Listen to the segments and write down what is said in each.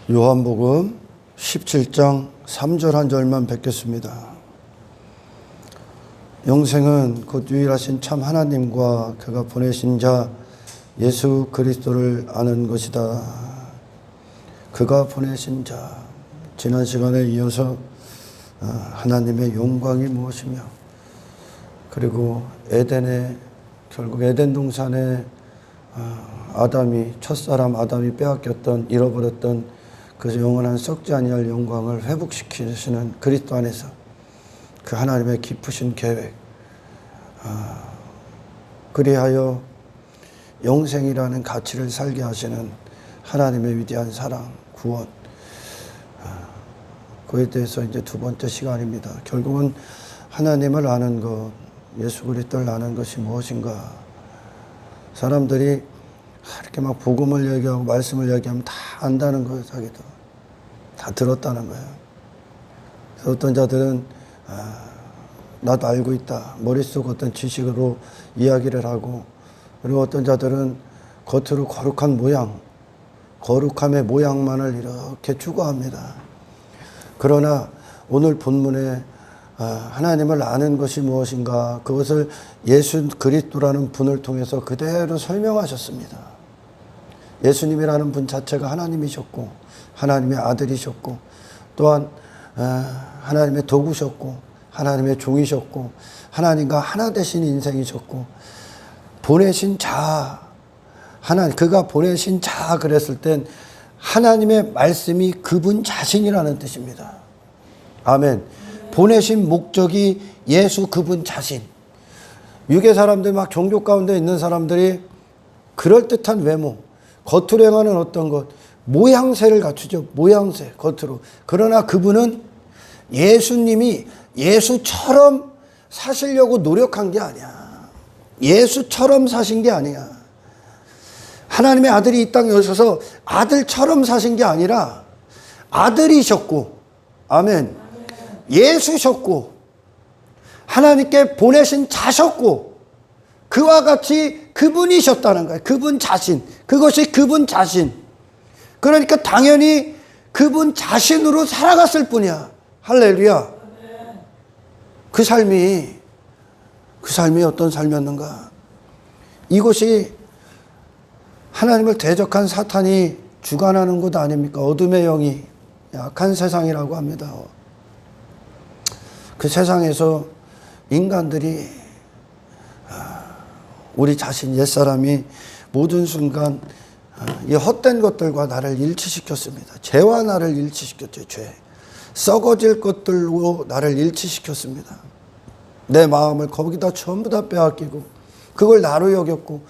요한복음 17장 3절 한 절만 뵙겠습니다. 영생은 곧 유일하신 참 하나님과 그가 보내신 자 예수 그리스도를 아는 것이다. 그가 보내신 자. 지난 시간에 이어서 하나님의 영광이 무엇이며, 그리고 결국 에덴 동산에 첫사람 아담이 빼앗겼던, 잃어버렸던 그 영원한 썩지 아니할 영광을 회복시키시는 그리스도 안에서 그 하나님의 깊으신 계획, 그리하여 영생이라는 가치를 살게 하시는 하나님의 위대한 사랑, 구원, 그에 대해서 이제 두 번째 시간입니다. 결국은 하나님을 아는 것, 예수 그리스도를 아는 것이 무엇인가. 사람들이 이렇게 막 복음을 얘기하고 말씀을 얘기하면 다 안다는 거예요. 자기도 다 들었다는 거예요. 그래서 어떤 자들은 나도 알고 있다, 머릿속 어떤 지식으로 이야기를 하고, 그리고 어떤 자들은 겉으로 거룩한 모양, 거룩함의 모양만을 이렇게 추구합니다. 그러나 오늘 본문에 하나님을 아는 것이 무엇인가, 그것을 예수 그리스도라는 분을 통해서 그대로 설명하셨습니다. 예수님이라는 분 자체가 하나님이셨고, 하나님의 아들이셨고, 또한 하나님의 도구셨고, 하나님의 종이셨고, 하나님과 하나 되신 인생이셨고, 보내신 자, 그가 보내신 자 그랬을 땐 하나님의 말씀이 그분 자신이라는 뜻입니다. 아멘. 보내신 목적이 예수 그분 자신. 유괴 사람들, 막 종교 가운데 있는 사람들이 그럴듯한 외모, 겉으로 행하는 어떤 것, 모양새를 갖추죠. 모양새, 겉으로. 그러나 그분은 예수님이 예수처럼 사시려고 노력한 게 아니야. 예수처럼 사신 게 아니야. 하나님의 아들이 이 땅에 오셔서 아들처럼 사신 게 아니라 아들이셨고, 아멘, 예수셨고, 하나님께 보내신 자셨고, 그와 같이 그분이셨다는 거예요. 그분 자신. 그것이 그분 자신. 그러니까 당연히 그분 자신으로 살아갔을 뿐이야. 할렐루야. 그 삶이 어떤 삶이었는가. 이곳이 하나님을 대적한 사탄이 주관하는 곳 아닙니까? 어둠의 영이 약한 세상이라고 합니다. 그 세상에서 인간들이, 우리 자신, 옛사람이 모든 순간 이 헛된 것들과 나를 일치시켰습니다. 죄와 나를 일치시켰죠. 죄. 썩어질 것들로 나를 일치시켰습니다. 내 마음을 거기다 전부 다 빼앗기고 그걸 나로 여겼고,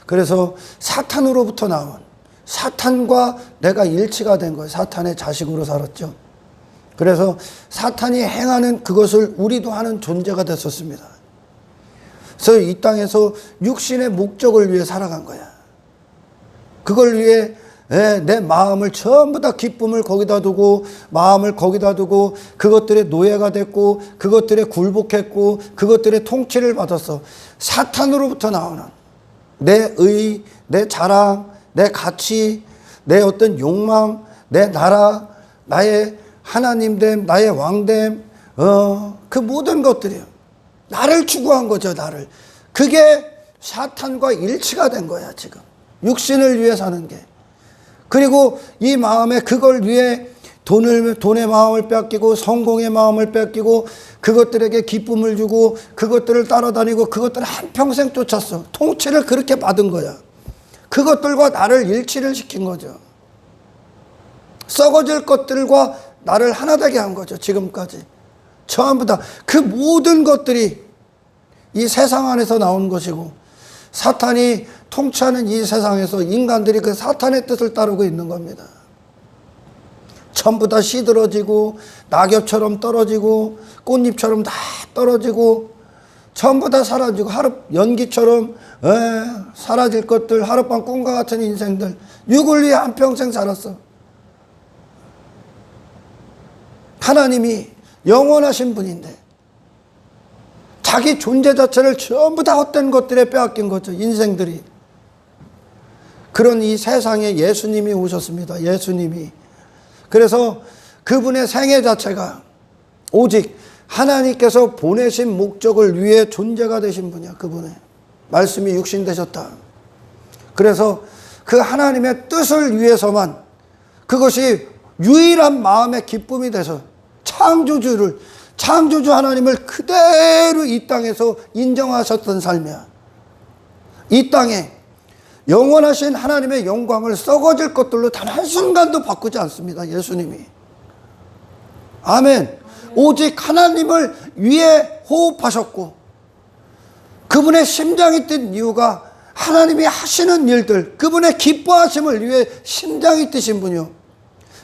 그래서 사탄으로부터 나온, 사탄과 내가 일치가 된 거예요. 사탄의 자식으로 살았죠. 그래서 사탄이 행하는 그것을 우리도 하는 존재가 됐었습니다. 그래서 이 땅에서 육신의 목적을 위해 살아간 거야. 그걸 위해 내 마음을 전부 다, 기쁨을 거기다 두고, 마음을 거기다 두고, 그것들의 노예가 됐고, 그것들에 굴복했고, 그것들의 통치를 받았어. 사탄으로부터 나오는 내 의, 내 자랑, 내 가치, 내 어떤 욕망, 내 나라, 나의 하나님됨, 나의 왕됨, 그 모든 것들이요. 나를 추구한 거죠, 나를. 그게 사탄과 일치가 된 거야, 지금. 육신을 위해 사는 게. 그리고 이 마음에 그걸 위해 돈의 마음을 뺏기고, 성공의 마음을 뺏기고, 그것들에게 기쁨을 주고, 그것들을 따라다니고, 그것들을 한평생 쫓았어. 통치를 그렇게 받은 거야. 그것들과 나를 일치를 시킨 거죠. 썩어질 것들과 나를 하나 되게 한 거죠. 지금까지 전부 다 그 모든 것들이 이 세상 안에서 나온 것이고, 사탄이 통치하는 이 세상에서 인간들이 그 사탄의 뜻을 따르고 있는 겁니다. 전부 다 시들어지고, 낙엽처럼 떨어지고, 꽃잎처럼 다 떨어지고, 전부 다 사라지고, 연기처럼 사라질 것들, 하룻밤 꿈과 같은 인생들, 육을 위해 한평생 살았어. 하나님이 영원하신 분인데 자기 존재 자체를 전부 다 헛된 것들에 빼앗긴 거죠. 인생들이. 그런 이 세상에 예수님이 오셨습니다. 예수님이 그래서 그분의 생애 자체가 오직 하나님께서 보내신 목적을 위해 존재가 되신 분이야. 그분의 말씀이 육신되셨다. 그래서 그 하나님의 뜻을 위해서만, 그것이 유일한 마음의 기쁨이 돼서 창조주 하나님을 그대로 이 땅에서 인정하셨던 삶이야. 이 땅에 영원하신 하나님의 영광을 썩어질 것들로 단 한순간도 바꾸지 않습니다. 예수님이. 아멘. 오직 하나님을 위해 호흡하셨고, 그분의 심장이 뛴 이유가 하나님이 하시는 일들, 그분의 기뻐하심을 위해 심장이 뛰신 분이요.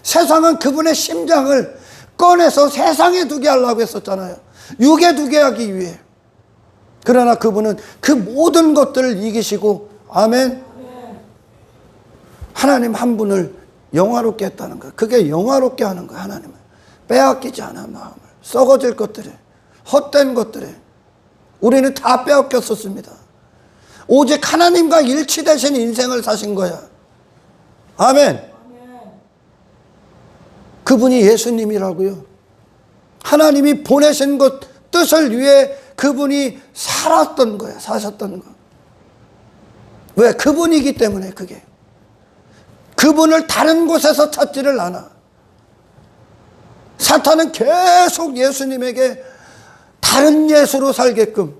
세상은 그분의 심장을 꺼내서 세상에 두게 하려고 했었잖아요. 육에 두게 하기 위해. 그러나 그분은 그 모든 것들을 이기시고, 아멘. 하나님 한 분을 영화롭게 했다는 거예요. 그게 영화롭게 하는 거예요. 하나님을 빼앗기지 않아. 마음을 썩어질 것들에, 헛된 것들에 우리는 다 빼앗겼었습니다. 오직 하나님과 일치되신 인생을 사신 거야. 아멘. 그분이 예수님이라고요. 하나님이 보내신 것 뜻을 위해 그분이 살았던 거야. 사셨던 거. 왜? 그분이기 때문에. 그게 그분을 다른 곳에서 찾지를 않아. 사탄은 계속 예수님에게 다른 예수로 살게끔,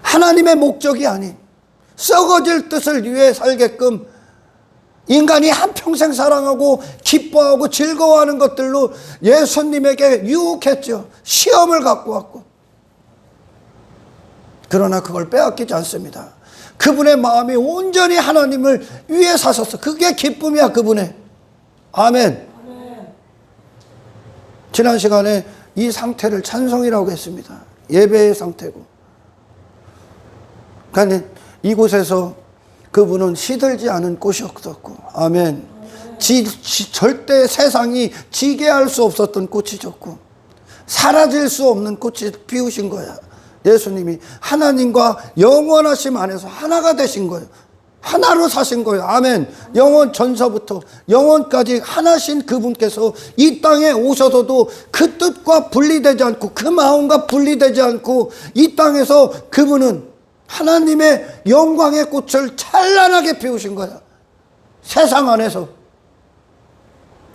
하나님의 목적이 아닌 썩어질 뜻을 위해 살게끔 인간이 한평생 사랑하고 기뻐하고 즐거워하는 것들로 예수님에게 유혹했죠. 시험을 갖고 왔고. 그러나 그걸 빼앗기지 않습니다. 그분의 마음이 온전히 하나님을 위해 사셨어. 그게 기쁨이야. 그분의. 아멘. 지난 시간에 이 상태를 찬송이라고 했습니다. 예배의 상태고. 그러니까 이곳에서 그분은 시들지 않은 꽃이 없었고, 아멘. 절대 세상이 지게 할 수 없었던 꽃이 졌고, 사라질 수 없는 꽃이 피우신 거야. 예수님이 하나님과 영원하심 안에서 하나가 되신 거예요. 하나로 사신 거예요. 아멘. 영원 전서부터 영원까지 하나신 그분께서 이 땅에 오셔서도 그 뜻과 분리되지 않고, 그 마음과 분리되지 않고, 이 땅에서 그분은 하나님의 영광의 꽃을 찬란하게 피우신 거야. 세상 안에서.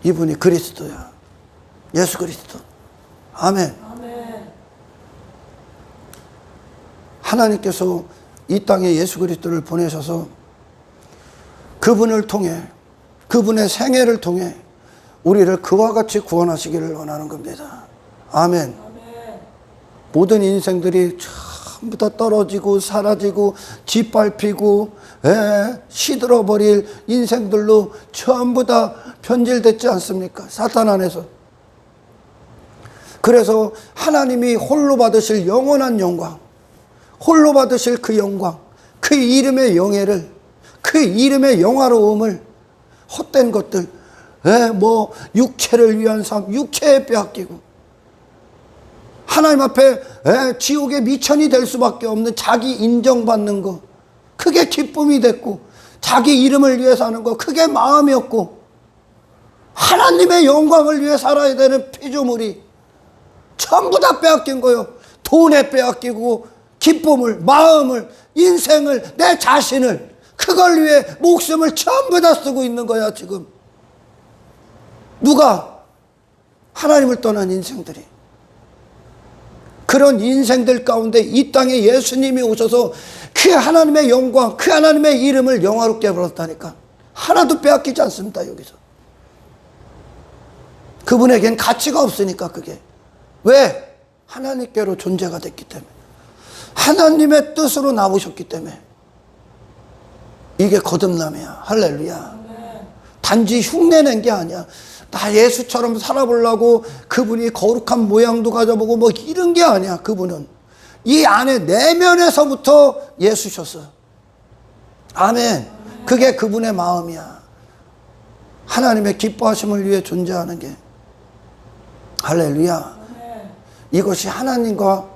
이분이 그리스도야. 예수 그리스도. 아멘. 하나님께서 이 땅에 예수 그리스도를 보내셔서 그분을 통해, 그분의 생애를 통해 우리를 그와 같이 구원하시기를 원하는 겁니다. 아멘. 모든 인생들이 전부 다 떨어지고 사라지고 짓밟히고 시들어버릴 인생들로 전부 다 변질됐지 않습니까? 사탄 안에서. 그래서 하나님이 홀로 받으실 영원한 영광, 홀로 받으실 그 영광, 그 이름의 영예를, 그 이름의 영화로움을 헛된 것들, 육체를 위한 삶, 육체에 빼앗기고, 하나님 앞에 지옥의 미천이 될 수밖에 없는 자기 인정받는 거, 그게 기쁨이 됐고, 자기 이름을 위해 사는 거, 그게 마음이었고, 하나님의 영광을 위해 살아야 되는 피조물이 전부 다 빼앗긴 거예요. 돈에 빼앗기고, 기쁨을, 마음을, 인생을, 내 자신을, 그걸 위해 목숨을 전부 다 쓰고 있는 거야 지금. 누가? 하나님을 떠난 인생들이. 그런 인생들 가운데 이 땅에 예수님이 오셔서 그 하나님의 영광, 그 하나님의 이름을 영화롭게 해버렸다니까. 하나도 빼앗기지 않습니다. 여기서 그분에겐 가치가 없으니까. 그게 왜? 하나님께로 존재가 됐기 때문에, 하나님의 뜻으로 나오셨기 때문에. 이게 거듭남이야. 할렐루야. 단지 흉내낸 게 아니야. 나 예수처럼 살아보려고 그분이 거룩한 모양도 가져보고 뭐 이런 게 아니야. 그분은 이 안에 내면에서부터 예수셨어. 아멘. 그게 그분의 마음이야. 하나님의 기뻐하심을 위해 존재하는 게. 할렐루야. 이것이 하나님과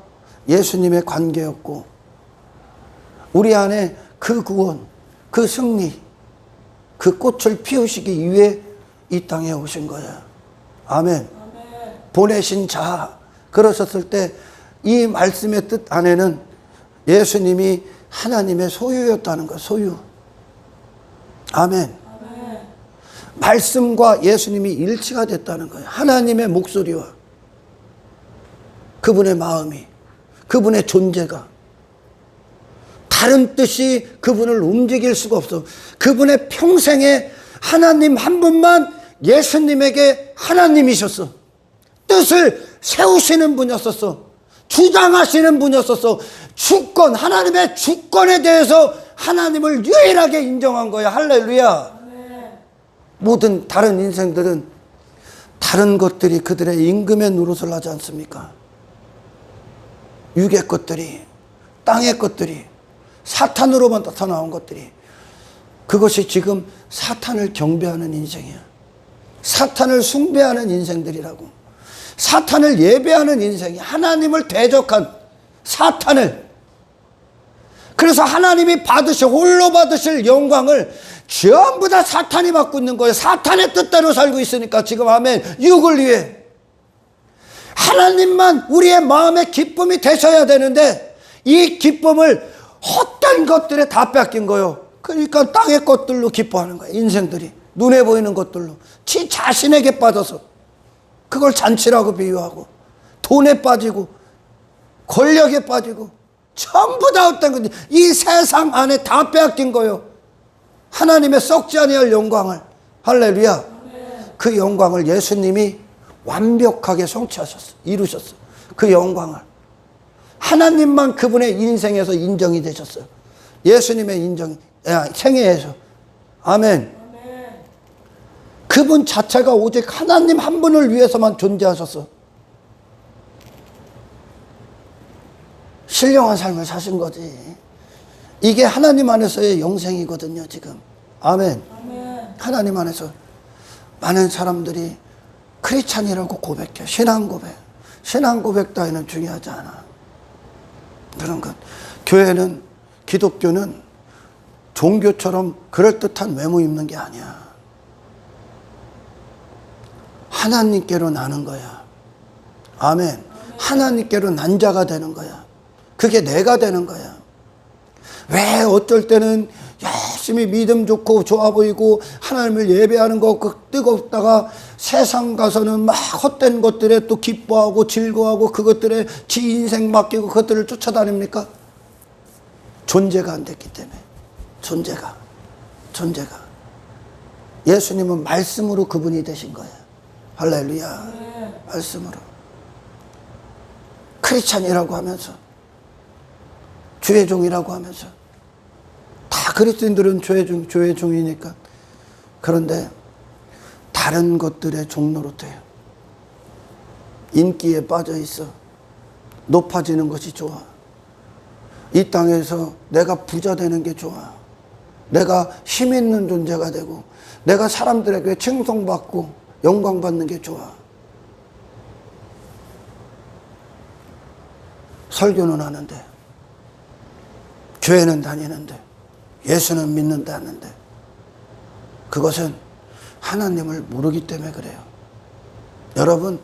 예수님의 관계였고, 우리 안에 그 구원, 그 승리, 그 꽃을 피우시기 위해 이 땅에 오신 거야. 아멘. 보내신 자. 그러셨을 때 이 말씀의 뜻 안에는 예수님이 하나님의 소유였다는 거야. 소유. 아멘. 말씀과 예수님이 일치가 됐다는 거예요. 하나님의 목소리와 그분의 마음이, 그분의 존재가 다른 뜻이 그분을 움직일 수가 없어. 그분의 평생에 하나님 한 분만 예수님에게 하나님이셨어. 뜻을 세우시는 분이었었어. 주장하시는 분이었었어. 주권, 하나님의 주권에 대해서 하나님을 유일하게 인정한 거야. 할렐루야. 모든 다른 인생들은 다른 것들이 그들의 임금의 노릇을 하지 않습니까? 육의 것들이, 땅의 것들이, 사탄으로만 나타나온 것들이, 그것이 지금 사탄을 경배하는 인생이야. 사탄을 숭배하는 인생들이라고. 사탄을 예배하는 인생이, 하나님을 대적한 사탄을. 그래서 하나님이 홀로 받으실 영광을 전부 다 사탄이 맡고 있는 거예요. 사탄의 뜻대로 살고 있으니까 지금 아멘. 육을 위해. 하나님만 우리의 마음의 기쁨이 되셔야 되는데 이 기쁨을 헛된 것들에 다 뺏긴 거예요. 그러니까 땅의 것들로 기뻐하는 거예요. 인생들이 눈에 보이는 것들로 지 자신에게 빠져서 그걸 잔치라고 비유하고 돈에 빠지고 권력에 빠지고 전부 다 헛된 건데 이 세상 안에 다 빼앗긴 거예요. 하나님의 썩지 아니할 영광을. 할렐루야. 그 영광을 예수님이 완벽하게 성취하셨어. 이루셨어. 그 영광을. 하나님만 그분의 인생에서 인정이 되셨어요. 예수님의 생애에서. 아멘. 그분 자체가 오직 하나님 한 분을 위해서만 존재하셨어. 신령한 삶을 사신 거지. 이게 하나님 안에서의 영생이거든요, 지금. 아멘. 하나님 안에서 많은 사람들이 크리스찬이라고 고백해. 신앙 고백. 신앙 고백 따위는 중요하지 않아. 그런 것. 교회는, 기독교는 종교처럼 그럴듯한 외모 입는 게 아니야. 하나님께로 나는 거야. 아멘. 하나님께로 난 자가 되는 거야. 그게 내가 되는 거야. 왜 어쩔 때는 열심히 믿음 좋고 좋아 보이고 하나님을 예배하는 거 뜨겁다가 세상 가서는 막 헛된 것들에 또 기뻐하고 즐거워하고 그것들에 지 인생 맡기고 그것들을 쫓아다닙니까? 존재가 안 됐기 때문에. 존재가. 예수님은 말씀으로 그분이 되신 거예요. 할렐루야. 말씀으로. 크리스찬이라고 하면서 주의 종이라고 하면서 다 그리스도인들은 주의 종이니까. 그런데 다른 것들의 종 노릇해요. 인기에 빠져 있어. 높아지는 것이 좋아. 이 땅에서 내가 부자 되는 게 좋아. 내가 힘 있는 존재가 되고 내가 사람들에게 칭송받고 영광받는 게 좋아. 설교는 하는데 교회는 다니는데 예수는 믿는다 하는데 그것은 하나님을 모르기 때문에 그래요. 여러분,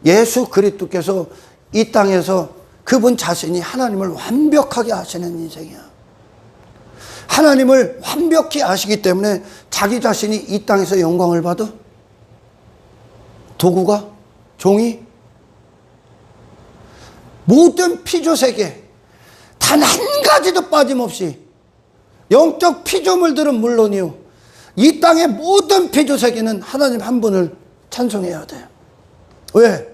예수 그리스도께서 이 땅에서 그분 자신이 하나님을 완벽하게 아시는 인생이야. 하나님을 완벽히 아시기 때문에 자기 자신이 이 땅에서 영광을 받아? 도구가? 종이? 모든 피조세계 단 한 가지도 빠짐없이 영적 피조물들은 물론이요 이 땅의 모든 피조세계는 하나님 한 분을 찬송해야 돼요. 왜?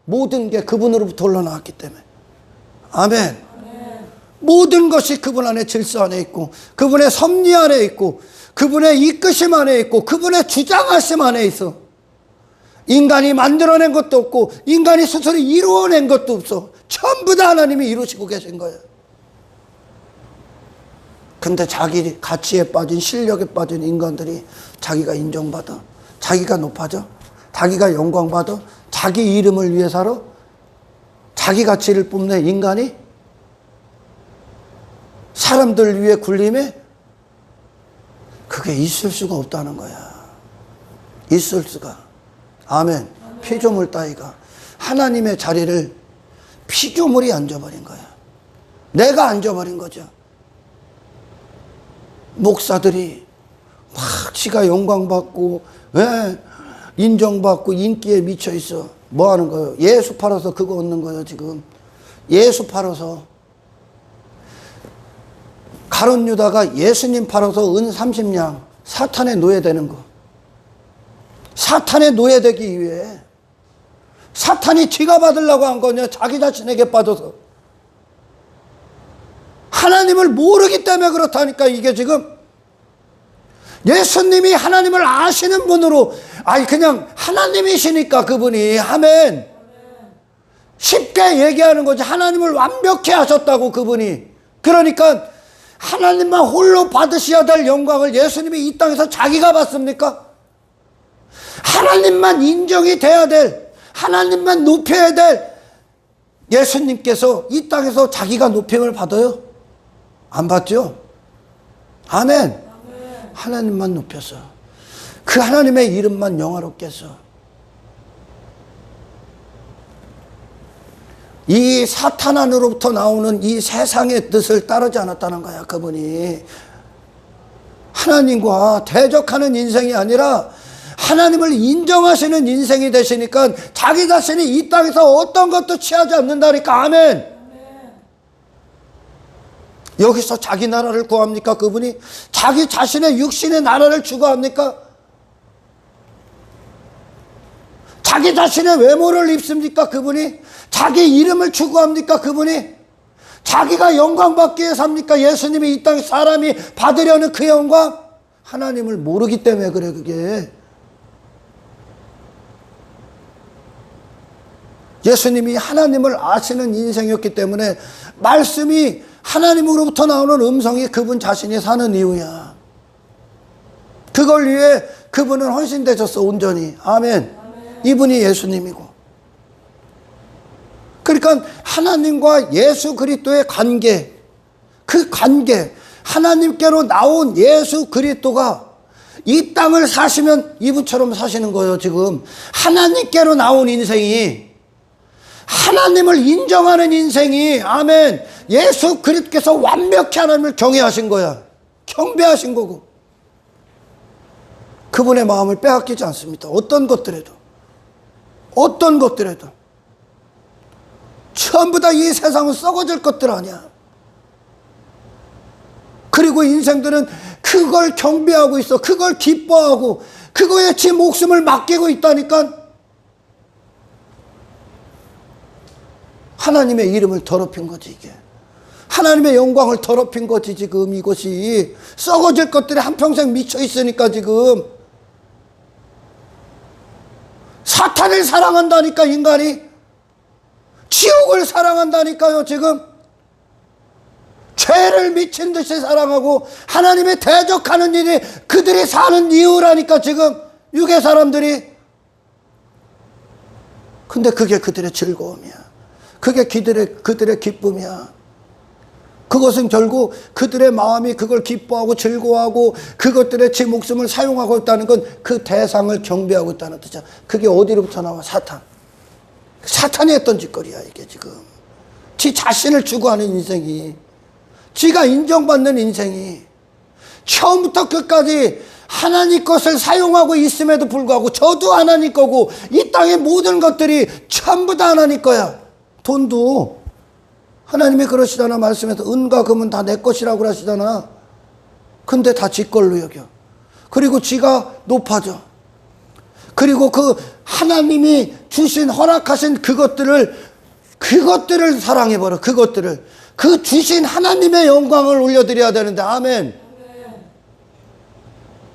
모든 게 그분으로부터 흘러나왔기 때문에. 아멘. 모든 것이 그분 안에 질서 안에 있고 그분의 섭리 안에 있고 그분의 이끄심 안에 있고 그분의 주장하심 안에 있어. 인간이 만들어낸 것도 없고 인간이 스스로 이루어낸 것도 없어. 전부 다 하나님이 이루시고 계신 거예요. 근데 자기 가치에 빠진 실력에 빠진 인간들이 자기가 인정받아, 자기가 높아져, 자기가 영광받아, 자기 이름을 위해 살아, 자기 가치를 뽐내 인간이 사람들 위해 굴림에 그게 있을 수가 없다는 거야. 있을 수가. 아멘. 피조물 따위가 하나님의 자리를 피조물이 앉아버린 거야. 내가 앉아버린 거죠. 목사들이 막 지가 영광받고, 왜 인정받고 인기에 미쳐있어. 뭐 하는 거예요? 예수 팔아서 그거 얻는 거예요, 지금. 예수 팔아서. 가룟 유다가 예수님 팔아서 은 30냥 사탄에 노예되는 거. 사탄에 노예되기 위해. 사탄이 지가 받으려고 한 거냐? 자기 자신에게 빠져서. 하나님을 모르기 때문에 그렇다니까. 이게 지금 예수님이 하나님을 아시는 분으로, 아니 그냥 하나님이시니까 그분이. 아멘. 쉽게 얘기하는 거지. 하나님을 완벽히 하셨다고 그분이. 그러니까 하나님만 홀로 받으셔야 될 영광을 예수님이 이 땅에서 자기가 받습니까? 하나님만 인정이 돼야 될, 하나님만 높여야 될 예수님께서 이 땅에서 자기가 높임을 받아요? 안 받죠? 아멘. 하나님만 높여서, 그 하나님의 이름만 영화롭게 해서, 이 사탄 안으로부터 나오는 이 세상의 뜻을 따르지 않았다는 거야. 그분이 하나님과 대적하는 인생이 아니라 하나님을 인정하시는 인생이 되시니까 자기 자신이 이 땅에서 어떤 것도 취하지 않는다니까. 아멘. 여기서 자기 나라를 구합니까? 그분이 자기 자신의 육신의 나라를 추구합니까? 자기 자신의 외모를 입습니까? 그분이 자기 이름을 추구합니까? 그분이 자기가 영광 받기 위해 삽니까? 예수님이 이 땅에 사람이 받으려는 그 영광? 하나님을 모르기 때문에 그래. 그게 예수님이 하나님을 아시는 인생이었기 때문에 말씀이 하나님으로부터 나오는 음성이 그분 자신이 사는 이유야. 그걸 위해 그분은 헌신되셨어, 온전히. 아멘. 이분이 예수님이고. 그러니까 하나님과 예수 그리스도의 관계, 그 관계, 하나님께로 나온 예수 그리스도가 이 땅을 사시면 이분처럼 사시는 거예요. 지금 하나님께로 나온 인생이, 하나님을 인정하는 인생이, 아멘, 예수 그리스도께서 완벽히 하나님을 경외하신 거야. 경배하신 거고. 그분의 마음을 빼앗기지 않습니다. 어떤 것들에도 전부 다 이 세상은 썩어질 것들 아니야. 그리고 인생들은 그걸 경배하고 있어. 그걸 기뻐하고 그거에 지 목숨을 맡기고 있다니까. 하나님의 이름을 더럽힌 거지. 이게 하나님의 영광을 더럽힌 거지. 지금 이것이 썩어질 것들에 한평생 미쳐 있으니까 지금 사탄을 사랑한다니까. 인간이 지옥을 사랑한다니까요. 지금 죄를 미친 듯이 사랑하고 하나님의 대적하는 일이 그들이 사는 이유라니까. 지금 유괴 사람들이. 근데 그게 그들의 즐거움이야. 그게 그들의 기쁨이야. 그것은 결국 그들의 마음이 그걸 기뻐하고 즐거워하고 그것들에 제 목숨을 사용하고 있다는 건 그 대상을 경배하고 있다는 뜻이야. 그게 어디로부터 나와? 사탄. 사탄이 했던 짓거리야 이게 지금. 지 자신을 추구하는 인생이, 지가 인정받는 인생이 처음부터 끝까지 하나님 것을 사용하고 있음에도 불구하고 저도 하나님 거고 이 땅의 모든 것들이 전부 다 하나님 거야. 돈도 하나님이 그러시잖아. 말씀에서 은과 금은 다 내 것이라고 그러시잖아. 근데 다 지 걸로 여겨. 그리고 지가 높아져. 그리고 그 하나님이 주신 허락하신 그것들을 사랑해버려. 그것들을, 그 주신 하나님의 영광을 올려드려야 되는데. 아멘.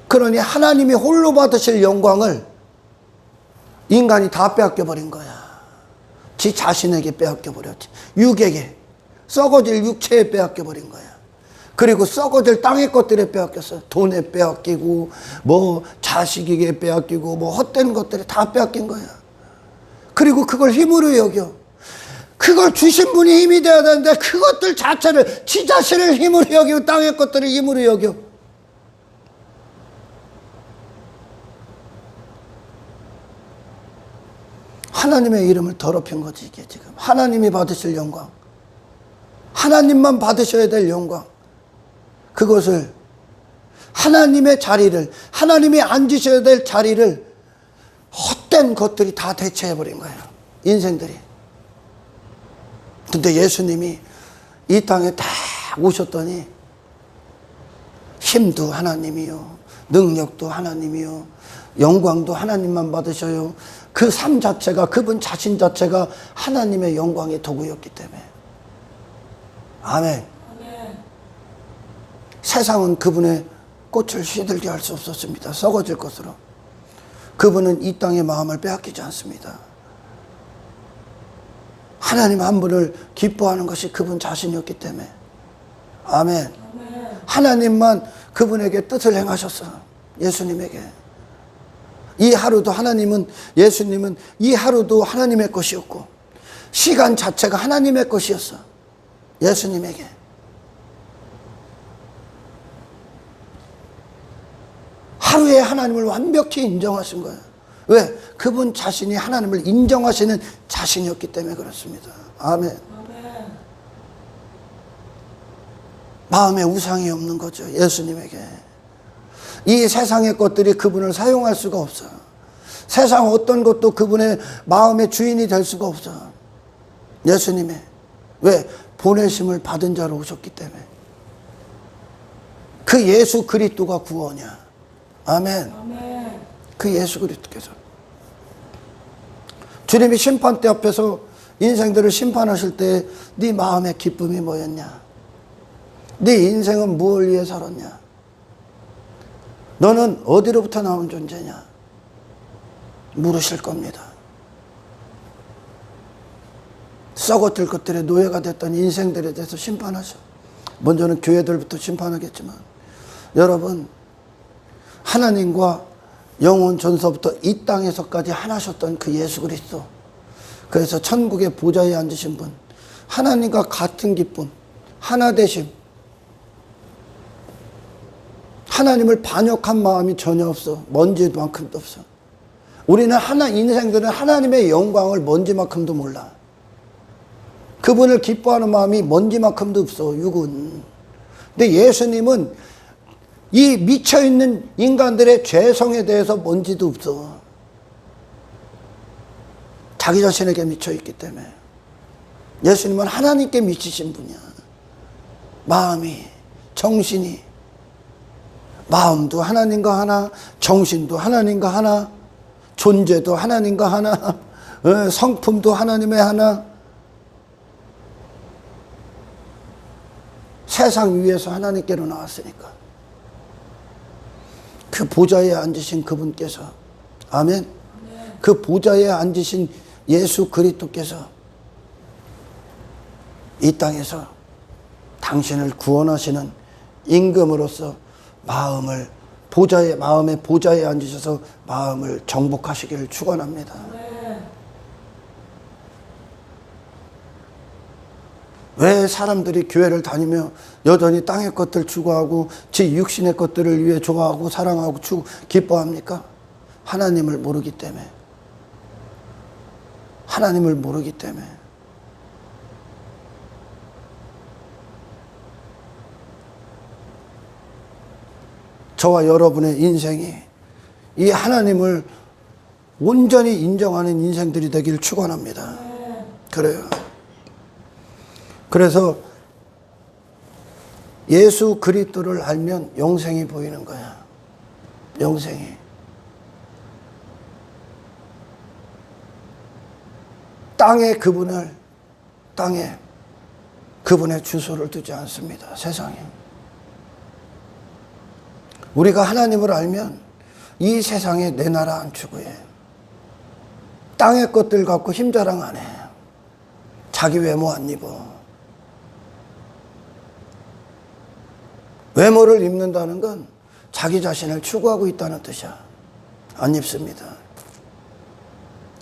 그러니 하나님이 홀로 받으실 영광을 인간이 다 빼앗겨버린 거야. 지 자신에게 빼앗겨버렸지. 육에게, 썩어질 육체에 빼앗겨버린 거야. 그리고 썩어질 땅의 것들에 빼앗겼어. 돈에 빼앗기고 뭐 자식에게 빼앗기고 뭐 헛된 것들에 다 빼앗긴 거야. 그리고 그걸 힘으로 여겨. 그걸 주신 분이 힘이 돼야 되는데 그것들 자체를, 지 자신을 힘으로 여기고 땅의 것들을 힘으로 여겨. 하나님의 이름을 더럽힌 거지, 이게 지금. 하나님이 받으실 영광. 하나님만 받으셔야 될 영광. 그것을 하나님의 자리를, 하나님이 앉으셔야 될 자리를 헛된 것들이 다 대체해버린 거예요. 인생들이. 근데 예수님이 이 땅에 딱 오셨더니 힘도 하나님이요, 능력도 하나님이요, 영광도 하나님만 받으셔요. 그 삶 자체가, 그분 자신 자체가 하나님의 영광의 도구였기 때문에. 아멘. 세상은 그분의 꽃을 시들게 할 수 없었습니다. 썩어질 것으로. 그분은 이 땅의 마음을 빼앗기지 않습니다. 하나님 한 분을 기뻐하는 것이 그분 자신이었기 때문에. 아멘. 하나님만 그분에게 뜻을 행하셨어. 예수님에게. 이 하루도 예수님은 이 하루도 하나님의 것이었고, 시간 자체가 하나님의 것이었어. 예수님에게. 하루에 하나님을 완벽히 인정하신 거예요. 왜? 그분 자신이 하나님을 인정하시는 자신이었기 때문에 그렇습니다. 아멘. 마음에 우상이 없는 거죠. 예수님에게. 이 세상의 것들이 그분을 사용할 수가 없어요. 세상 어떤 것도 그분의 마음의 주인이 될 수가 없어요. 예수님의. 왜? 보내심을 받은 자로 오셨기 때문에. 그 예수 그리스도가 구원이야. 아멘. 그 예수 그리스도께서. 주님이 심판대 앞에서 인생들을 심판하실 때 네 마음의 기쁨이 뭐였냐? 네 인생은 무엇을 위해 살았냐? 너는 어디로부터 나온 존재냐? 물으실 겁니다. 썩어질 것들의 노예가 됐던 인생들에 대해서 심판하셔. 먼저는 교회들부터 심판하겠지만, 여러분, 하나님과 영원 전서부터 이 땅에서까지 하나셨던 그 예수 그리스도. 그래서 천국의 보좌에 앉으신 분, 하나님과 같은 기쁨, 하나 되심, 하나님을 반역한 마음이 전혀 없어. 먼지만큼도 없어. 우리는 인생들은 하나님의 영광을 먼지만큼도 몰라. 그분을 기뻐하는 마음이 먼지만큼도 없어, 육은. 근데 예수님은 이 미쳐있는 인간들의 죄성에 대해서 먼지도 없어. 자기 자신에게 미쳐있기 때문에. 예수님은 하나님께 미치신 분이야. 마음이, 정신이. 마음도 하나님과 하나, 정신도 하나님과 하나, 존재도 하나님과 하나, 성품도 하나님의 하나. 세상 위에서 하나님께로 나왔으니까. 그 보좌에 앉으신 그분께서, 아멘. 그 보좌에 앉으신 예수 그리스도께서 이 땅에서 당신을 구원하시는 임금으로서 마음의 보좌에 앉으셔서 마음을 정복하시기를 축원합니다. 왜 사람들이 교회를 다니며 여전히 땅의 것들 추구하고 제 육신의 것들을 위해 좋아하고 사랑하고 기뻐합니까? 하나님을 모르기 때문에. 하나님을 모르기 때문에. 저와 여러분의 인생이 이 하나님을 온전히 인정하는 인생들이 되기를 축원합니다. 그래요. 그래서 예수 그리스도를 알면 영생이 보이는 거야. 영생이. 땅에 그분의 주소를 두지 않습니다. 세상에. 우리가 하나님을 알면 이 세상에 내 나라 안 추구해. 땅의 것들 갖고 힘자랑 안 해. 자기 외모 안 입어. 외모를 입는다는 건 자기 자신을 추구하고 있다는 뜻이야. 안 입습니다.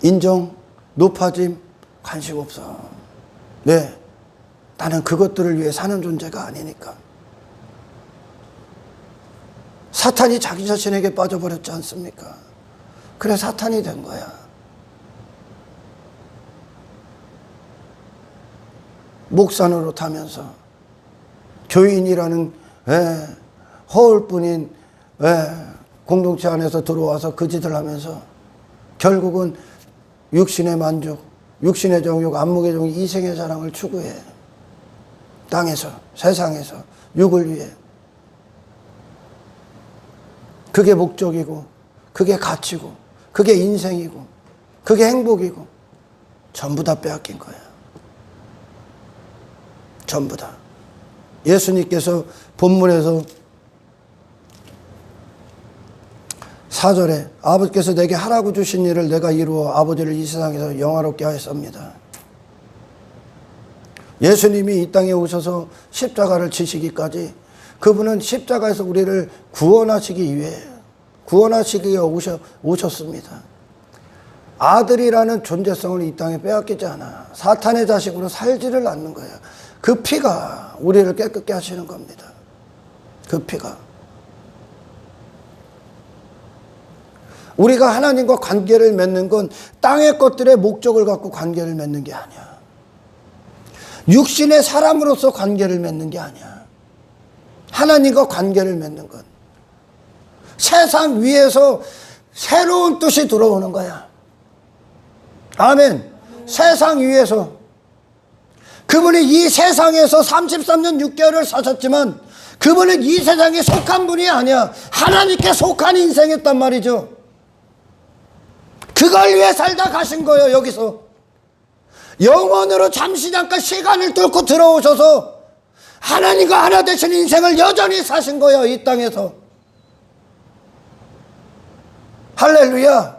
인정, 높아짐, 관심 없어. 네, 나는 그것들을 위해 사는 존재가 아니니까. 사탄이 자기 자신에게 빠져버렸지 않습니까? 그래 사탄이 된 거야. 목산으로 타면서 교인이라는 허울뿐인 공동체 안에서 들어와서 그 짓을 하면서 결국은 육신의 만족, 육신의 정욕, 안목의 정욕, 이생의 자랑을 추구해. 땅에서, 세상에서, 육을 위해. 그게 목적이고, 그게 가치고, 그게 인생이고, 그게 행복이고, 전부 다 빼앗긴 거예요. 전부 다. 예수님께서 본문에서 4절에 아버지께서 내게 하라고 주신 일을 내가 이루어 아버지를 이 세상에서 영화롭게 하였습니다. 예수님이 이 땅에 오셔서 십자가를 지시기까지 그분은 십자가에서 우리를 구원하시기 위해 오셨습니다. 아들이라는 존재성을 이 땅에 빼앗기지 않아 사탄의 자식으로 살지를 않는 거예요. 그 피가 우리를 깨끗게 하시는 겁니다. 그 피가. 우리가 하나님과 관계를 맺는 건 땅의 것들의 목적을 갖고 관계를 맺는 게 아니야. 육신의 사람으로서 관계를 맺는 게 아니야. 하나님과 관계를 맺는 건 세상 위에서 새로운 뜻이 들어오는 거야. 아멘. 세상 위에서 그분이 이 세상에서 33년 6개월을 사셨지만 그분은 이 세상에 속한 분이 아니야. 하나님께 속한 인생이었단 말이죠. 그걸 위해 살다 가신 거예요. 여기서 영원으로 잠시 잠깐 시간을 뚫고 들어오셔서 하나님과 하나 되신 인생을 여전히 사신 거예요. 이 땅에서. 할렐루야.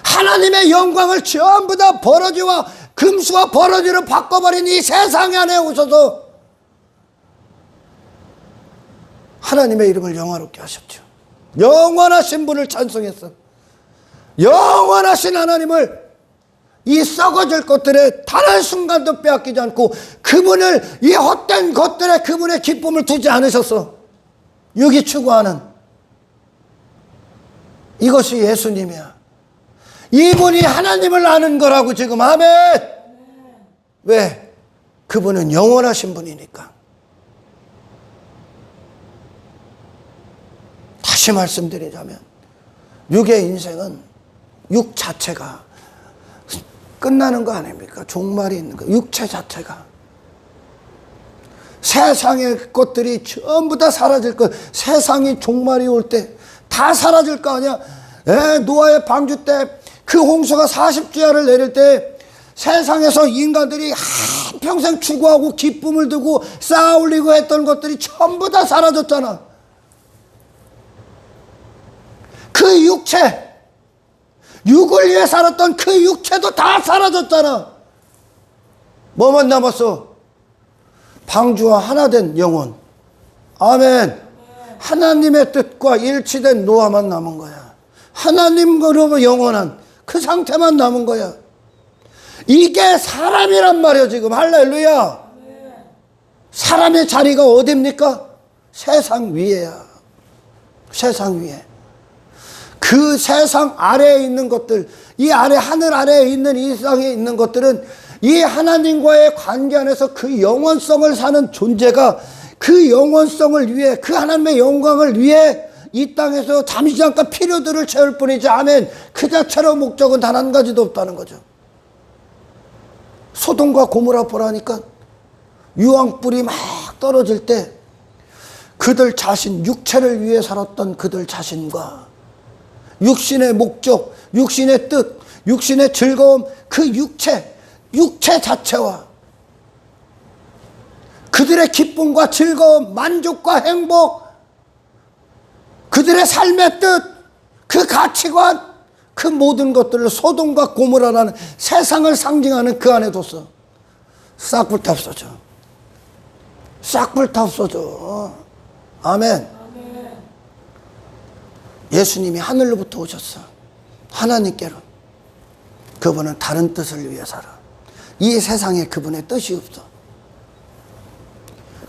하나님의 영광을 전부 다 버러지와 금수와 버러지로 바꿔버린 이 세상 안에 오셔서 하나님의 이름을 영화롭게 하셨죠. 영원하신 분을 찬송했어. 영원하신 하나님을 이 썩어질 것들에 단 한 순간도 빼앗기지 않고 그분을 이 헛된 것들에 그분의 기쁨을 두지 않으셨어. 육이 추구하는 이것이 예수님이야. 이분이 하나님을 아는 거라고 지금. 아멘. 왜? 그분은 영원하신 분이니까. 다시 말씀드리자면 육의 인생은 육 자체가 끝나는 거 아닙니까? 종말이 있는 거. 육체 자체가. 세상의 것들이 전부 다 사라질 거. 세상이 종말이 올 때 다 사라질 거 아니야. 노아의 방주 때 그 홍수가 40주야를 내릴 때 세상에서 인간들이 한평생 추구하고 기쁨을 두고 쌓아 올리고 했던 것들이 전부 다 사라졌잖아. 그 육체, 육을 위해 살았던 그 육체도 다 사라졌잖아. 뭐만 남았어? 방주와 하나 된 영혼. 아멘. 하나님의 뜻과 일치된 노아만 남은 거야. 하나님으로 영원한 그 상태만 남은 거야. 이게 사람이란 말이야 지금. 할렐루야. 사람의 자리가 어딥니까? 세상 위에야. 세상 위에. 그 세상 아래에 있는 것들, 이 아래 하늘 아래에 있는 이 세상에 있는 것들은 이 하나님과의 관계 안에서 그 영원성을 사는 존재가 그 영원성을 위해, 그 하나님의 영광을 위해 이 땅에서 잠시 잠깐 필요들을 채울 뿐이지. 아멘. 그 자체로 목적은 단 한 가지도 없다는 거죠. 소돔과 고모라 보라니까 유황불이 막 떨어질 때 그들 자신, 육체를 위해 살았던 그들 자신과 육신의 목적, 육신의 뜻, 육신의 즐거움, 그 육체 자체와 그들의 기쁨과 즐거움, 만족과 행복, 그들의 삶의 뜻, 그 가치관, 그 모든 것들을 소돔과 고모라라는 세상을 상징하는 그 안에 뒀어. 싹 불타 없어져. 싹 불타 없어져. 아멘. 예수님이 하늘로부터 오셨어. 하나님께로. 그분은 다른 뜻을 위해 살아. 이 세상에 그분의 뜻이 없어.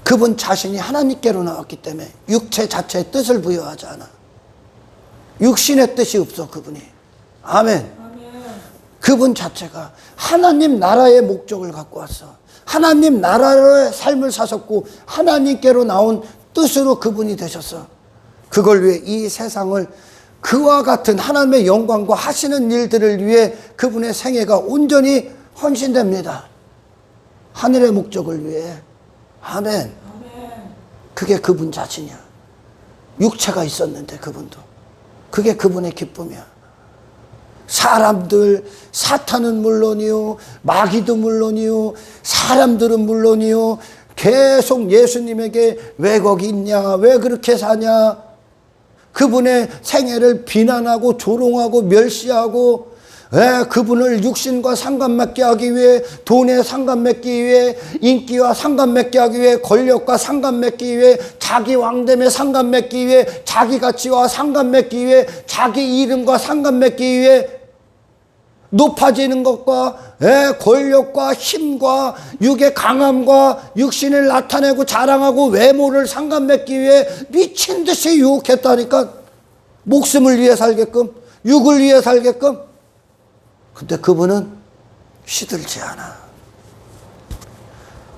그분 자신이 하나님께로 나왔기 때문에 육체 자체의 뜻을 부여하지 않아. 육신의 뜻이 없어 그분이. 아멘. 그분 자체가 하나님 나라의 목적을 갖고 왔어. 하나님 나라의 삶을 사셨고 하나님께로 나온 뜻으로 그분이 되셨어. 그걸 위해 이 세상을 그와 같은 하나님의 영광과 하시는 일들을 위해 그분의 생애가 온전히 헌신됩니다. 하늘의 목적을 위해. 아멘. 그게 그분 자신이야. 육체가 있었는데 그분도. 그게 그분의 기쁨이야. 사람들, 사탄은 물론이요, 마귀도 물론이요, 사람들은 물론이요, 계속 예수님에게 왜 거기 있냐, 왜 그렇게 사냐, 그분의 생애를 비난하고 조롱하고 멸시하고, 그분을 육신과 상관맺게 하기 위해, 돈에 상관맺기 위해, 인기와 상관맺게 하기 위해, 권력과 상관맺기 위해, 자기 왕됨에 상관맺기 위해, 자기 가치와 상관맺기 위해, 자기 이름과 상관맺기 위해, 높아지는 것과 권력과 힘과 육의 강함과 육신을 나타내고 자랑하고 외모를 상관맺기 위해 미친 듯이 유혹했다니까. 목숨을 위해 살게끔, 육을 위해 살게끔. 근데 그분은 시들지 않아.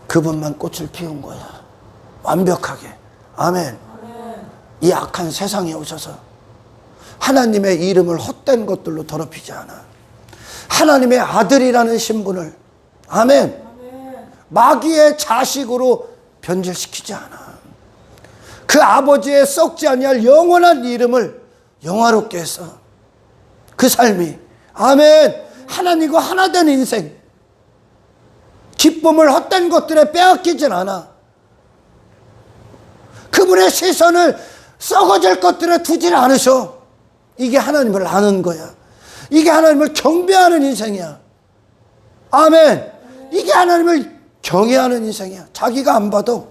그분만 꽃을 피운 거야. 완벽하게. 아멘. 이 악한 세상에 오셔서 하나님의 이름을 헛된 것들로 더럽히지 않아. 하나님의 아들이라는 신분을, 아멘, 마귀의 자식으로 변질시키지 않아. 그 아버지의 썩지 아니할 영원한 이름을 영화롭게 해서 그 삶이, 아멘, 하나님과 하나 된 인생, 기쁨을 헛된 것들에 빼앗기진 않아. 그분의 시선을 썩어질 것들에 두질 않으셔. 이게 하나님을 아는 거야. 이게 하나님을 경배하는 인생이야. 아멘. 이게 하나님을 경외하는 인생이야. 자기가 안 봐도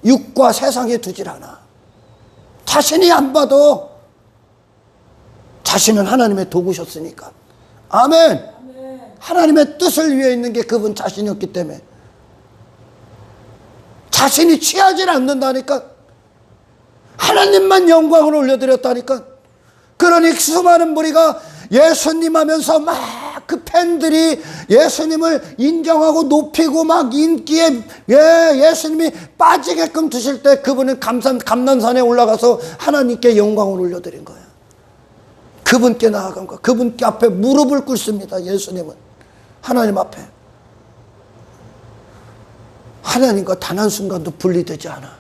육과 세상에 두질 않아. 자신이 안 봐도 자신은 하나님의 도구셨으니까. 아멘. 하나님의 뜻을 위해 있는 게 그분 자신이었기 때문에 자신이 취하지 않는다니까. 하나님만 영광을 올려드렸다니까. 그러니 수많은 무리가 예수님 하면서 막 그 팬들이 예수님을 인정하고 높이고 막 인기에 예수님이 빠지게끔 두실 때 그분은 감난산에 올라가서 하나님께 영광을 올려드린 거예요. 그분께 나아간 거예요. 그분께 앞에 무릎을 꿇습니다. 예수님은 하나님 앞에. 하나님과 단 한순간도 분리되지 않아.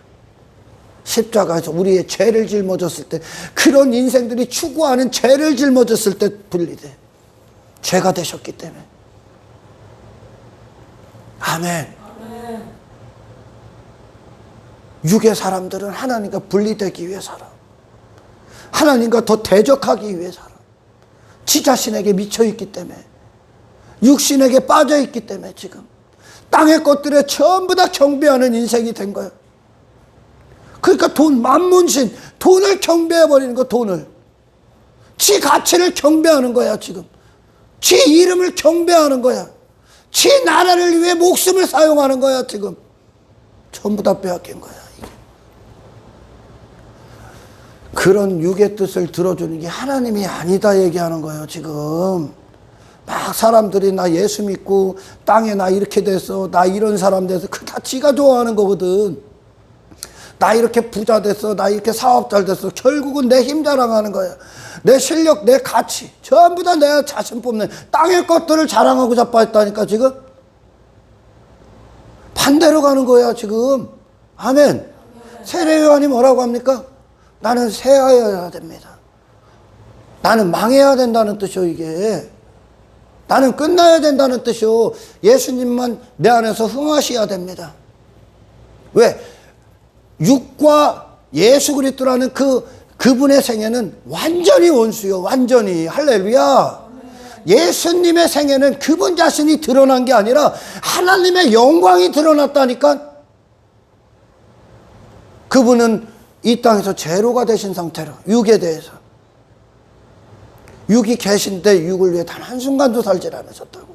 십자가에서 우리의 죄를 짊어졌을 때, 그런 인생들이 추구하는 죄를 짊어졌을 때 분리돼. 죄가 되셨기 때문에. 아멘. 육의 사람들은 하나님과 분리되기 위해 살아. 하나님과 더 대적하기 위해 살아. 지 자신에게 미쳐있기 때문에, 육신에게 빠져있기 때문에 지금 땅의 것들에 전부 다 경배하는 인생이 된 거예요. 그러니까 돈, 만문신, 돈을 경배해버리는 거. 돈을, 지 가치를 경배하는 거야. 지금 지 이름을 경배하는 거야. 지 나라를 위해 목숨을 사용하는 거야. 지금 전부 다 빼앗긴 거야. 이게. 그런 육의 뜻을 들어주는 게 하나님이 아니다 얘기하는 거예요. 지금 막 사람들이 나 예수 믿고 땅에 나 이렇게 됐어, 나 이런 사람 됐어, 그게 다 지가 좋아하는 거거든. 나 이렇게 부자 됐어, 나 이렇게 사업 잘 됐어. 결국은 내 힘 자랑하는 거야. 내 실력, 내 가치, 전부 다 내가 자신 뽑는 땅의 것들을 자랑하고 자빠졌다니까. 지금 반대로 가는 거야 지금. 아멘. 세례요한이 뭐라고 합니까? 나는 새하여야 됩니다. 나는 망해야 된다는 뜻이요. 이게 나는 끝나야 된다는 뜻이요. 예수님만 내 안에서 흥하셔야 됩니다. 왜? 육과 예수 그리스도라는 그분의 생애는 완전히 원수요. 완전히. 할렐루야. 예수님의 생애는 그분 자신이 드러난 게 아니라 하나님의 영광이 드러났다니까. 그분은 이 땅에서 제로가 되신 상태로, 육에 대해서, 육이 계신데 육을 위해 단 한순간도 살질 않으셨다고.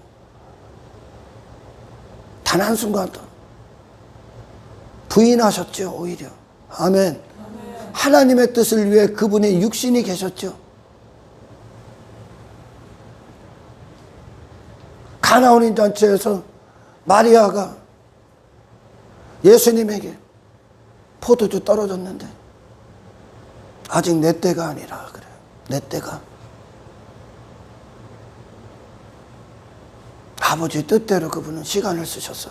단 한순간도. 부인하셨죠. 오히려. 아멘. 하나님의 뜻을 위해 그분의 육신이 계셨죠. 가나 혼인 잔치에서 마리아가 예수님에게 포도주 떨어졌는데 아직 내 때가 아니라 그래요. 내 때가. 아버지 뜻대로 그분은 시간을 쓰셨어.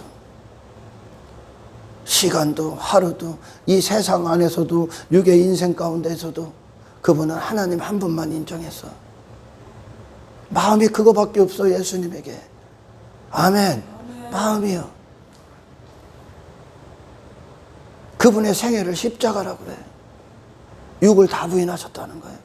시간도 하루도 이 세상 안에서도 육의 인생 가운데서도 그분은 하나님 한 분만 인정했어. 마음이 그거밖에 없어 예수님에게. 아멘. 마음이요. 그분의 생애를 십자가라고 그래. 육을 다 부인하셨다는 거예요.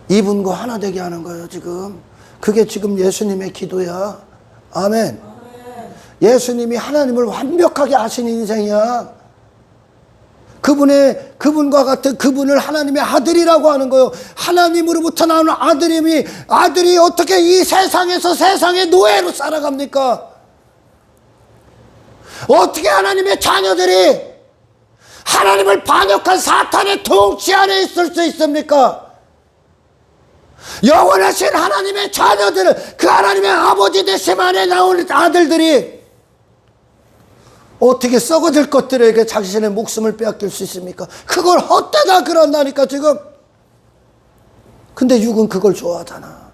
이분과 하나 되게 하는 거예요 지금. 그게 지금 예수님의 기도야. 아멘. 예수님이 하나님을 완벽하게 아신 인생이야. 그분과 같은 그분을 하나님의 아들이라고 하는 거예요. 하나님으로부터 나오는 아들이 어떻게 이 세상에서 세상의 노예로 살아갑니까? 어떻게 하나님의 자녀들이 하나님을 반역한 사탄의 통치 안에 있을 수 있습니까? 영원하신 하나님의 자녀들은 그 하나님의 아버지 되심 안에 나오는 아들들이 어떻게 썩어질 것들에게 자신의 목숨을 빼앗길 수 있습니까? 그걸 헛되다 그런다니까 지금. 근데 육은 그걸 좋아하잖아.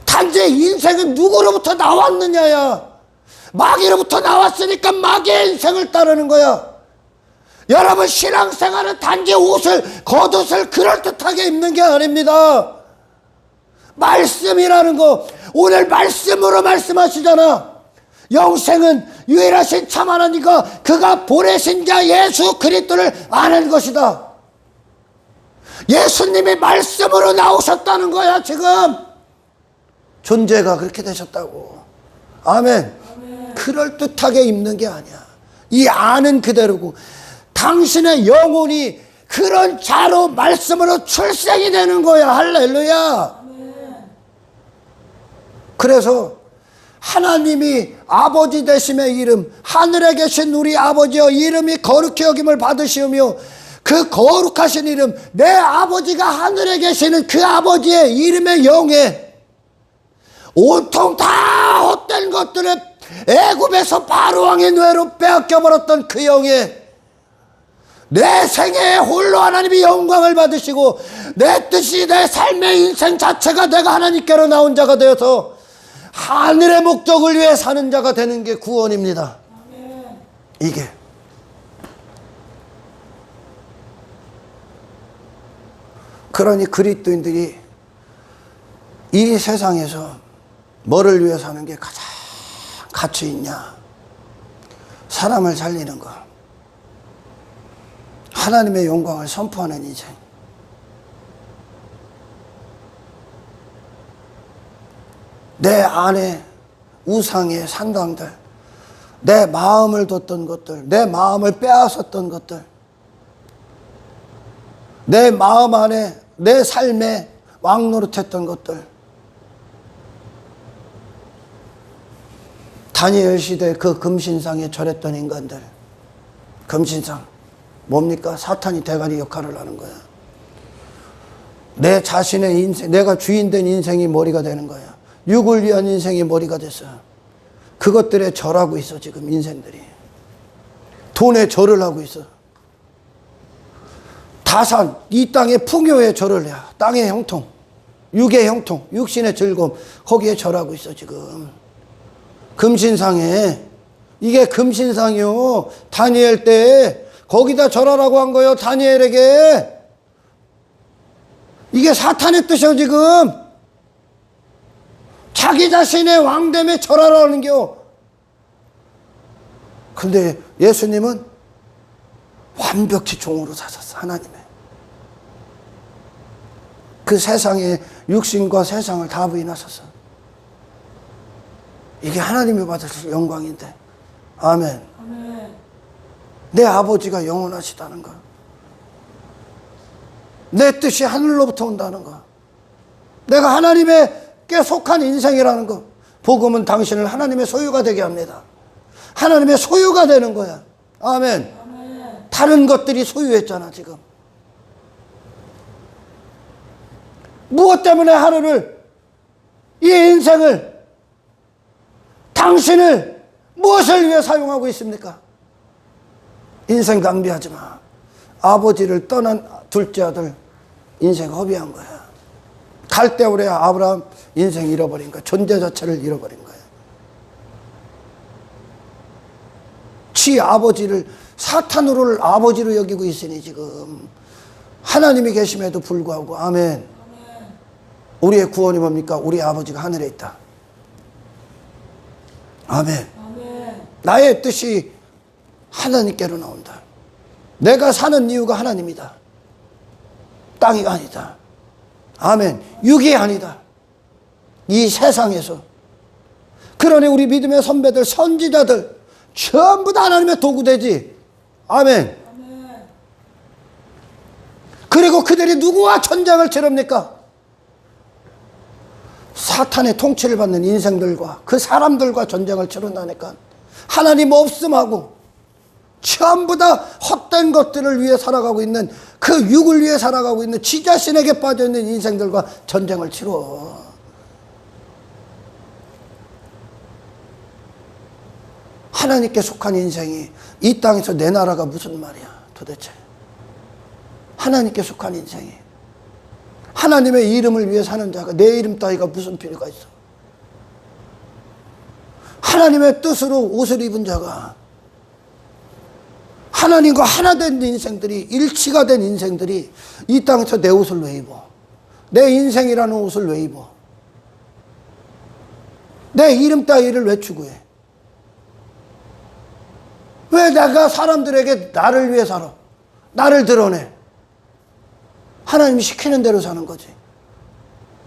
단지 인생은 누구로부터 나왔느냐야. 마귀로부터 나왔으니까 마귀의 인생을 따르는 거야. 여러분 신앙생활은 단지 겉옷을 그럴듯하게 입는 게 아닙니다. 말씀이라는 거 오늘 말씀으로 말씀하시잖아. 영생은 유일하신 참 하나님과 그가 보내신 자 예수 그리스도를 아는 것이다. 예수님이 말씀으로 나오셨다는 거야 지금. 존재가 그렇게 되셨다고. 아멘. 그럴듯하게 입는 게 아니야. 이 아는 그대로고 당신의 영혼이 그런 자로 말씀으로 출생이 되는 거야. 할렐루야. 그래서 하나님이 아버지 되심의 이름, 하늘에 계신 우리 아버지여 이름이 거룩히 여김을 받으시오며 그 거룩하신 이름, 내 아버지가 하늘에 계시는 그 아버지의 이름의 영에 온통 다 헛된 것들을 애굽에서 바로왕의 뇌로 빼앗겨버렸던 그 영에 내 생애에 홀로 하나님이 영광을 받으시고 내 뜻이 내 삶의 인생 자체가 내가 하나님께로 나온 자가 되어서 하늘의 목적을 위해 사는 자가 되는 게 구원입니다. 이게 그러니 그리스도인들이 이 세상에서 뭐를 위해 사는 게 가장 가치 있냐? 사람을 살리는 것, 하나님의 영광을 선포하는 인생. 내 안에 우상의 산당들, 내 마음을 뒀던 것들, 내 마음을 빼앗았던 것들, 내 마음 안에 내 삶에 왕노릇했던 것들. 다니엘 시대 그 금신상에 절했던 인간들. 금신상 뭡니까? 사탄이 대가리 역할을 하는 거야. 내 자신의 인생, 내가 주인된 인생이 머리가 되는 거야. 육을 위한 인생이 머리가 됐어. 그것들에 절하고 있어 지금 인생들이. 돈에 절을 하고 있어. 다산, 이 땅의 풍요에 절을 해. 땅의 형통, 육의 형통, 육신의 즐거움, 거기에 절하고 있어 지금. 금신상에. 이게 금신상이요. 다니엘 때 거기다 절하라고 한 거예요. 다니엘에게. 이게 사탄의 뜻이요 지금. 자기 자신의 왕됨에 절하라는 겨. 근데 예수님은 완벽히 종으로 사셨어. 하나님의. 그 세상에 육신과 세상을 다 부인하셨어. 이게 하나님이 받으실 영광인데. 아멘. 아멘. 내 아버지가 영원하시다는 거. 내 뜻이 하늘로부터 온다는 거. 내가 하나님께 속한 인생이라는 거. 복음은 당신을 하나님의 소유가 되게 합니다. 하나님의 소유가 되는 거야. 아멘. 아멘. 다른 것들이 소유했잖아 지금. 무엇 때문에 하루를, 이 인생을, 당신을 무엇을 위해 사용하고 있습니까? 인생 낭비하지 마. 아버지를 떠난 둘째 아들 인생 허비한 거야. 갈대오래 아브라함 인생 잃어버린 거야. 존재 자체를 잃어버린 거야. 지 아버지를 사탄으로를 아버지로 여기고 있으니 지금 하나님이 계심에도 불구하고. 아멘. 우리의 구원이 뭡니까? 우리 아버지가 하늘에 있다. 아멘. 나의 뜻이 하나님께로 나온다. 내가 사는 이유가 하나님이다. 땅이 아니다. 아멘. 육이 아니다. 이 세상에서. 그러니 우리 믿음의 선배들, 선지자들 전부 다 하나님의 도구되지. 아멘. 그리고 그들이 누구와 전쟁을 치릅니까? 사탄의 통치를 받는 인생들과 그 사람들과 전쟁을 치른다니까. 하나님 없음하고 전부 다 헛된 것들을 위해 살아가고 있는, 그 육을 위해 살아가고 있는 지 자신에게 빠져있는 인생들과 전쟁을 치러. 하나님께 속한 인생이 이 땅에서 내 나라가 무슨 말이야 도대체. 하나님께 속한 인생이, 하나님의 이름을 위해 사는 자가 내 이름 따위가 무슨 필요가 있어. 하나님의 뜻으로 옷을 입은 자가, 하나님과 하나 된 인생들이, 일치가 된 인생들이 이 땅에서 내 옷을 왜 입어? 내 인생이라는 옷을 왜 입어? 내 이름 따위를 왜 추구해? 왜 내가 사람들에게 나를 위해 살아? 나를 드러내? 하나님이 시키는 대로 사는 거지.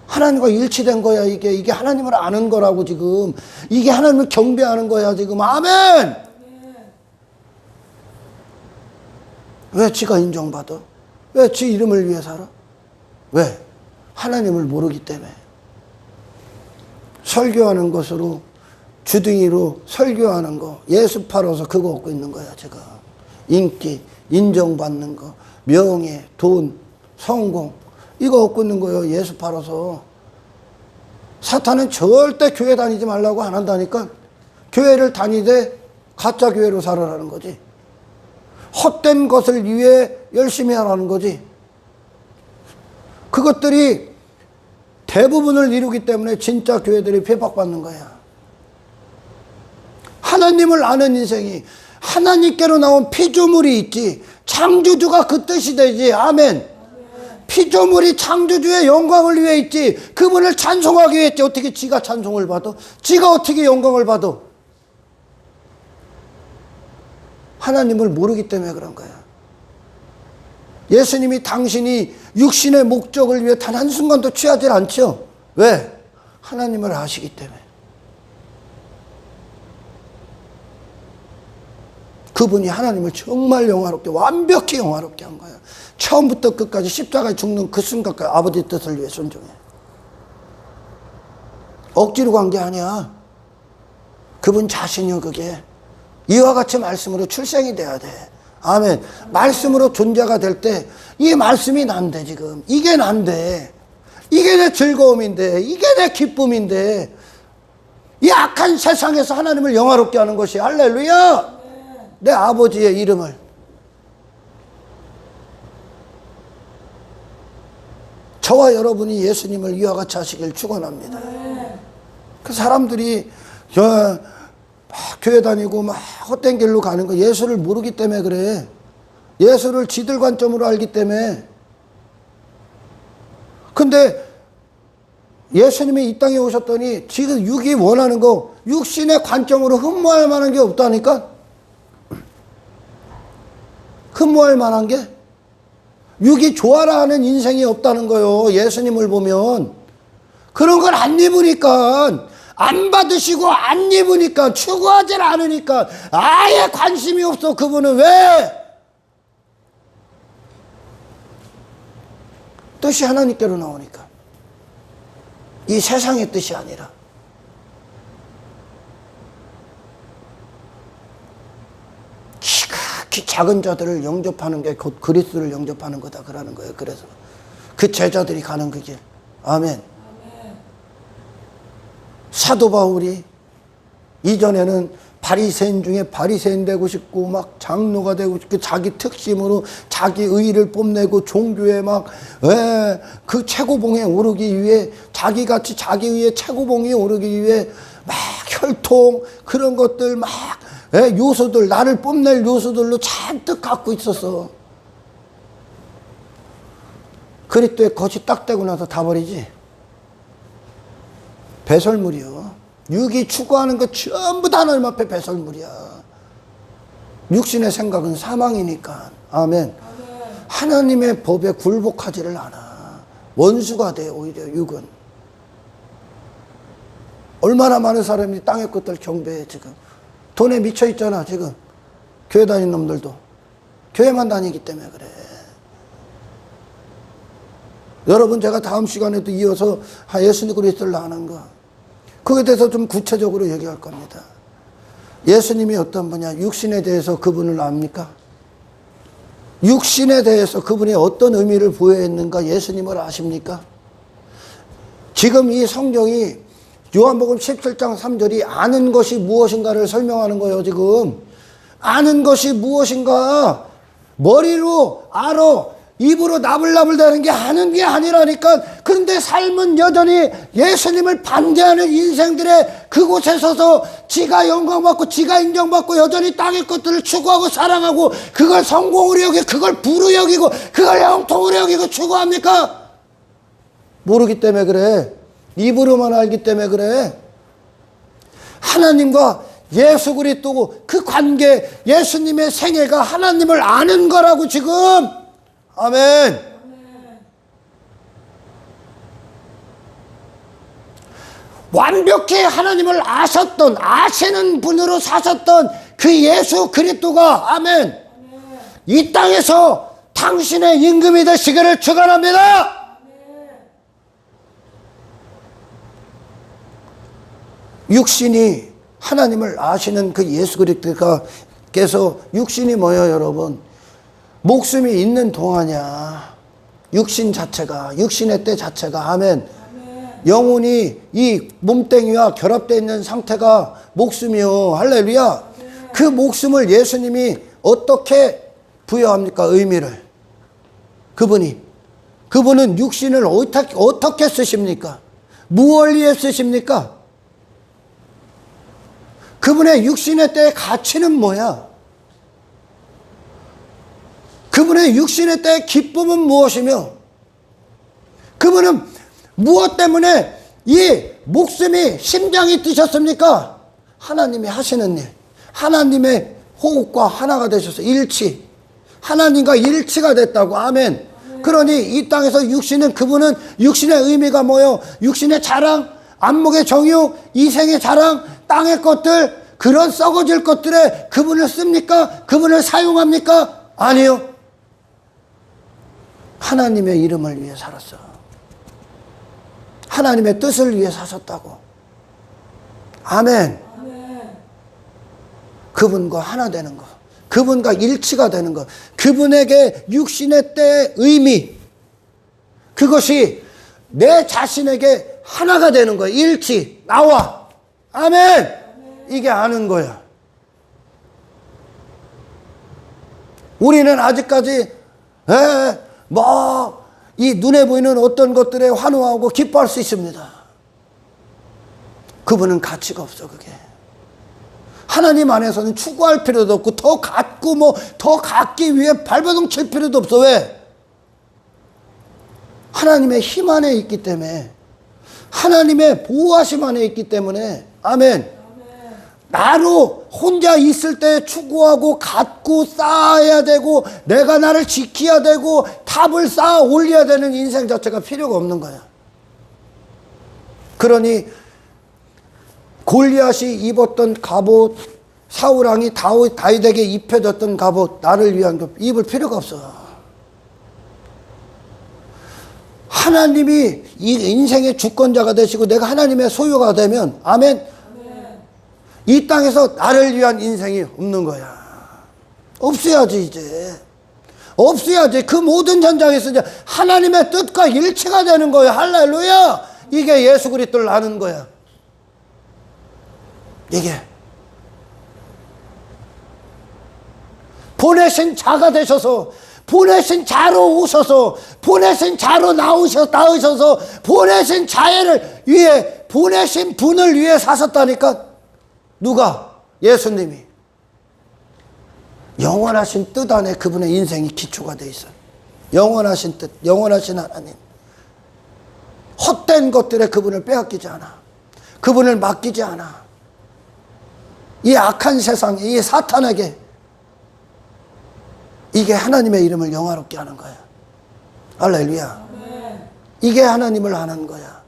하나님과 일치된 거야. 이게 하나님을 아는 거라고 지금. 이게 하나님을 경배하는 거야 지금. 아멘. 왜 지가 인정받아? 왜 지 이름을 위해 살아? 왜? 하나님을 모르기 때문에. 설교하는 것으로, 주둥이로 설교하는 거, 예수 팔아서 그거 얻고 있는 거야 제가. 인기, 인정받는 거, 명예, 돈, 성공, 이거 얻고 있는 거예요. 예수 팔아서. 사탄은 절대 교회 다니지 말라고 안 한다니까. 교회를 다니되 가짜 교회로 살아라는 거지. 헛된 것을 위해 열심히 하라는 거지. 그것들이 대부분을 이루기 때문에 진짜 교회들이 핍박받는 거야. 하나님을 아는 인생이, 하나님께로 나온 피조물이 있지. 창조주가 그 뜻이 되지. 아멘. 피조물이 창조주의 영광을 위해 있지. 그분을 찬송하기 위해 있지. 어떻게 지가 찬송을 받아? 지가 어떻게 영광을 받아? 하나님을 모르기 때문에 그런 거야. 예수님이 당신이 육신의 목적을 위해 단 한순간도 취하지 않죠. 왜? 하나님을 아시기 때문에. 그분이 하나님을 정말 영화롭게, 완벽히 영화롭게 한 거야. 처음부터 끝까지 십자가에 죽는 그 순간까지 아버지 뜻을 위해 순종해. 억지로 간 게 아니야. 그분 자신이요 그게. 이와 같이 말씀으로 출생이 돼야 돼. 아멘. 말씀으로 존재가 될 때 이 말씀이 난데 지금. 이게 난데. 이게 내 즐거움인데. 이게 내 기쁨인데. 이 악한 세상에서 하나님을 영화롭게 하는 것이. 할렐루야. 내 아버지의 이름을. 저와 여러분이 예수님을 이와 같이 하시길 축원합니다. 그 사람들이 막 교회 다니고 막 헛된 길로 가는 거 예수를 모르기 때문에 그래. 예수를 지들 관점으로 알기 때문에. 근데 예수님이 이 땅에 오셨더니 지금 육이 원하는 거, 육신의 관점으로 흠모할 만한 게 없다니까. 흠모할 만한 게 육이 좋아라 하는 인생이 없다는 거요. 예수님을 보면. 그런 걸 안 입으니까, 안 받으시고 안 입으니까, 추구하질 않으니까 아예 관심이 없어. 그분은 왜? 뜻이 하나님께로 나오니까. 이 세상의 뜻이 아니라. 지극히 작은 자들을 영접하는 게 곧 그리스도를 영접하는 거다 그러는 거예요. 그래서 그 제자들이 가는 그 길. 아멘. 사도 바울이 이전에는 바리새인 중에 바리새인 되고 싶고 막 장로가 되고 싶고 자기 특심으로 자기 의의를 뽐내고 종교에 막 그 최고봉에 오르기 위해 자기같이 자기 의의 최고봉에 오르기 위해 막 혈통 그런 것들 막 요소들 나를 뽐낼 요소들로 잔뜩 갖고 있었어. 그리스도의 겉이 딱 떼고 나서 다 버리지. 배설물이요. 육이 추구하는 것 전부 다 하나님 앞에 배설물이야. 육신의 생각은 사망이니까. 아멘. 하나님의 법에 굴복하지를 않아. 원수가 돼 오히려 육은. 얼마나 많은 사람이 땅의 것들 경배해 지금. 돈에 미쳐 있잖아 지금. 교회 다니는 놈들도. 교회만 다니기 때문에 그래. 여러분 제가 다음 시간에도 이어서 예수님 그리스도를 아는 거 그거에 대해서 좀 구체적으로 얘기할 겁니다. 예수님이 어떤 분이야? 육신에 대해서 그분을 압니까? 육신에 대해서 그분이 어떤 의미를 부여했는가 예수님을 아십니까? 지금 이 성경이 요한복음 17장 3절이 아는 것이 무엇인가를 설명하는 거예요. 지금 아는 것이 무엇인가 머리로 알아 입으로 나불나불 대는 게 아는 게 아니라니까. 그런데 삶은 여전히 예수님을 반대하는 인생들의 그곳에 서서 지가 영광받고 지가 인정받고 여전히 땅의 것들을 추구하고 사랑하고 그걸 성공으로 여기고 그걸 부로 여기고 그걸 영통으로 여기고 추구합니까? 모르기 때문에 그래. 입으로만 알기 때문에 그래. 하나님과 예수 그리스도 그 관계 예수님의 생애가 하나님을 아는 거라고 지금. 아멘. 완벽히 하나님을 아시는 분으로 사셨던 그 예수 그리스도가 아멘. 이 땅에서 당신의 임금이 되시기를 축원합니다. 육신이 하나님을 아시는 그 예수 그리스도께서 육신이 뭐예요, 여러분? 목숨이 있는 동안이야. 육신 자체가, 육신의 때 자체가. 아멘. 영혼이 이 몸뚱이와 결합되어 있는 상태가 목숨이요. 할렐루야. 그 목숨을 예수님이 어떻게 부여합니까? 의미를. 그분은 육신을 어떻게 쓰십니까? 무엇을 위해 쓰십니까? 그분의 육신의 때의 가치는 뭐야? 그분의 육신의 때의 기쁨은 무엇이며 그분은 무엇 때문에 이 목숨이 심장이 뛰셨습니까? 하나님이 하시는 일, 하나님의 호흡과 하나가 되셔서 일치, 하나님과 일치가 됐다고. 아멘. 그러니 이 땅에서 그분은 육신의 의미가 뭐요? 육신의 자랑, 안목의 정욕, 이생의 자랑, 땅의 것들, 그런 썩어질 것들에 그분을 씁니까? 그분을 사용합니까? 아니요. 하나님의 이름을 위해 살았어. 하나님의 뜻을 위해 사셨다고. 아멘. 그분과 하나 되는 것, 그분과 일치가 되는 것, 그분에게 육신의 때의 의미, 그것이 내 자신에게 하나가 되는 거야. 일치, 나와. 아멘. 이게 아는 거야. 우리는 아직까지 이 눈에 보이는 어떤 것들에 환호하고 기뻐할 수 있습니다. 그분은 가치가 없어. 그게 하나님 안에서는 추구할 필요도 없고 더 갖고 더 갖기 위해 발버둥 칠 필요도 없어. 왜? 하나님의 힘 안에 있기 때문에, 하나님의 보호하심 안에 있기 때문에. 아멘. 나로 혼자 있을 때 추구하고 갖고 쌓아야 되고 내가 나를 지켜야 되고 탑을 쌓아 올려야 되는 인생 자체가 필요가 없는 거야. 그러니 골리앗이 입었던 갑옷, 사울왕이 다윗에게 입혀줬던 갑옷, 나를 위한 것 입을 필요가 없어. 하나님이 이 인생의 주권자가 되시고 내가 하나님의 소유가 되면 아멘. 이 땅에서 나를 위한 인생이 없는 거야. 없어야지 이제. 없어야지. 그 모든 현장에서 이제 하나님의 뜻과 일치가 되는 거예요. 할렐루야. 이게 예수 그리스도를 아는 거야. 이게 보내신 자가 되셔서, 보내신 자로 오셔서, 보내신 자로 나으셔서 보내신 자를 위해, 보내신 분을 위해 사셨다니까. 누가? 예수님이. 영원하신 뜻 안에 그분의 인생이 기초가 돼 있어요. 영원하신 뜻, 영원하신 하나님. 헛된 것들에 그분을 빼앗기지 않아. 그분을 맡기지 않아. 이 악한 세상에, 이 사탄에게 이게 하나님의 이름을 영화롭게 하는 거야. 할렐루야. 이게 하나님을 아는 거야.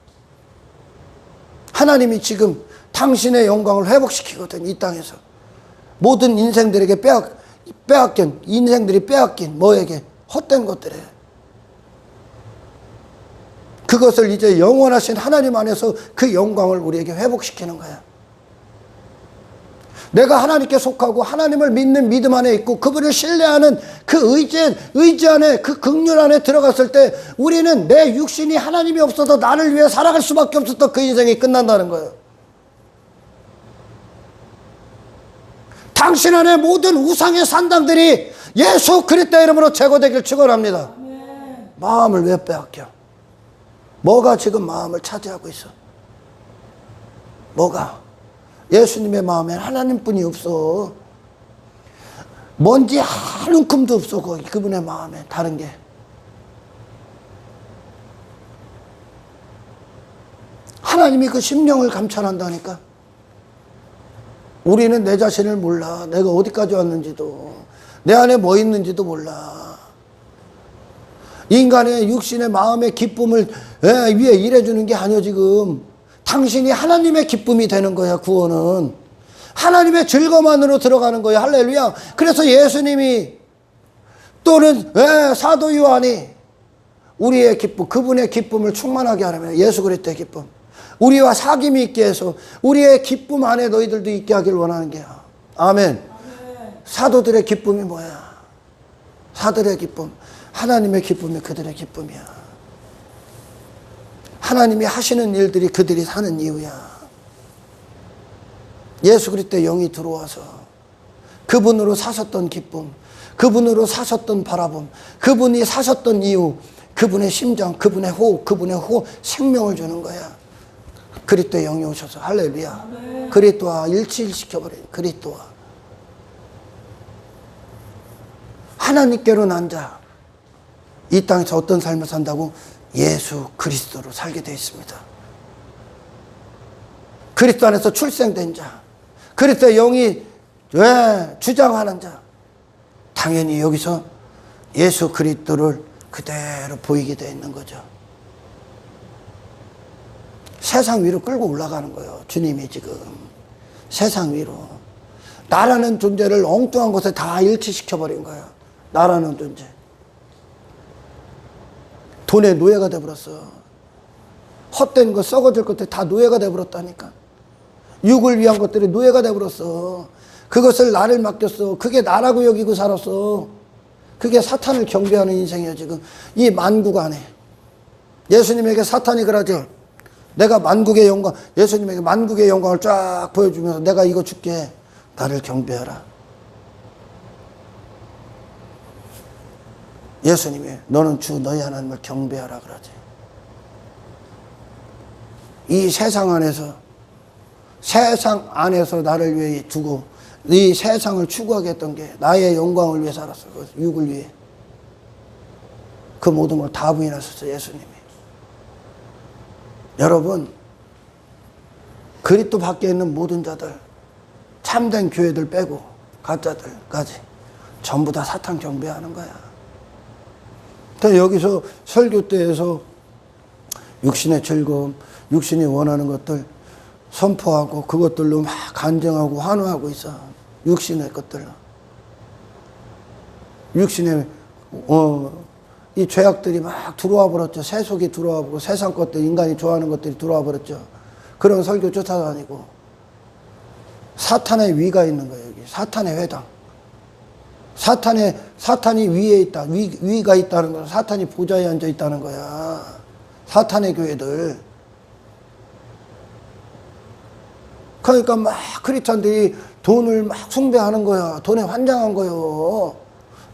하나님이 지금 당신의 영광을 회복시키거든. 이 땅에서 모든 인생들에게 빼앗긴 인생들이 빼앗긴 뭐에게? 헛된 것들에. 그것을 이제 영원하신 하나님 안에서 그 영광을 우리에게 회복시키는 거야. 내가 하나님께 속하고 하나님을 믿는 믿음 안에 있고 그분을 신뢰하는 그 의지 안에, 그 긍휼 안에 들어갔을 때 우리는 내 육신이 하나님이 없어서 나를 위해 살아갈 수밖에 없었던 그 인생이 끝난다는 거예요. 당신 안에 모든 우상의 산당들이 예수 그리스도의 이름으로 제거되길 축원합니다. 마음을 왜 빼앗겨? 뭐가 지금 마음을 차지하고 있어? 뭐가? 예수님의 마음엔 하나님뿐이 없어. 먼지 한 움큼도 없어. 거기 그분의 마음에 다른 게. 하나님이 그 심령을 감찰한다니까. 우리는 내 자신을 몰라. 내가 어디까지 왔는지도, 내 안에 뭐 있는지도 몰라. 인간의 육신의 마음의 기쁨을 위해 일해주는 게 아니야 지금. 당신이 하나님의 기쁨이 되는 거야. 구원은 하나님의 즐거움 안으로 들어가는 거야. 할렐루야. 그래서 예수님이 또는 사도 요한이 우리의 기쁨, 그분의 기쁨을 충만하게 하려면 예수 그리스도의 기쁨, 우리와 사귐이 있게 해서 우리의 기쁨 안에 너희들도 있게 하길 원하는 게야. 아멘. 사도들의 기쁨이 뭐야? 사도들의 기쁨, 하나님의 기쁨이 그들의 기쁨이야. 하나님이 하시는 일들이 그들이 사는 이유야. 예수 그리스도의 영이 들어와서 그분으로 사셨던 기쁨, 그분으로 사셨던 바라봄, 그분이 사셨던 이유, 그분의 심장, 그분의 호흡, 생명을 주는 거야. 그리스도의 영이 오셔서. 할렐루야. 그리스도와 일치시켜버린 그리스도와 하나님께로 난 자, 이 땅에서 어떤 삶을 산다고? 예수 그리스도로 살게 되어 있습니다. 그리스도 안에서 출생된 자, 그리스도의 영이 주장하는 자, 당연히 여기서 예수 그리스도를 그대로 보이게 되어 있는 거죠. 세상 위로 끌고 올라가는 거예요. 주님이 지금 세상 위로 나라는 존재를 엉뚱한 곳에 다 일치시켜버린 거예요. 나라는 존재. 돈의 노예가 돼버렸어. 헛된 거, 썩어질 것들이 다 노예가 돼버렸다니까. 육을 위한 것들이 노예가 돼버렸어. 그것을 나를 맡겼어. 그게 나라고 여기고 살았어. 그게 사탄을 경배하는 인생이야 지금. 이 만국 안에. 예수님에게 사탄이 그러죠. 내가 만국의 영광, 예수님에게 만국의 영광을 쫙 보여주면서 내가 이거 줄게. 나를 경배하라. 예수님이 너는 주 너희 하나님을 경배하라 그러지. 이 세상 안에서 나를 위해 두고 이 세상을 추구하게 했던 게 나의 영광을 위해 살았어. 육을 위해. 그 모든 걸 다 부인하셨어 예수님이. 여러분, 그리스도 밖에 있는 모든 자들, 참된 교회들 빼고 가짜들까지 전부 다 사탄 경배하는 거야. 여기서 설교 때에서 육신의 즐거움, 육신이 원하는 것들 선포하고 그것들로 막 간증하고 환호하고 있어. 육신의 것들로. 육신의 이 죄악들이 막 들어와 버렸죠. 세속이 들어와 버리고 세상 것들, 인간이 좋아하는 것들이 들어와 버렸죠. 그런 설교 쫓아다니고 사탄의 위가 있는 거예요. 여기 사탄의 회당. 사탄이 위에 있다. 위가 있다는 거야. 사탄이 보좌에 앉아 있다는 거야. 사탄의 교회들. 그러니까 막 크리스찬들이 돈을 막 숭배하는 거야. 돈에 환장한 거요.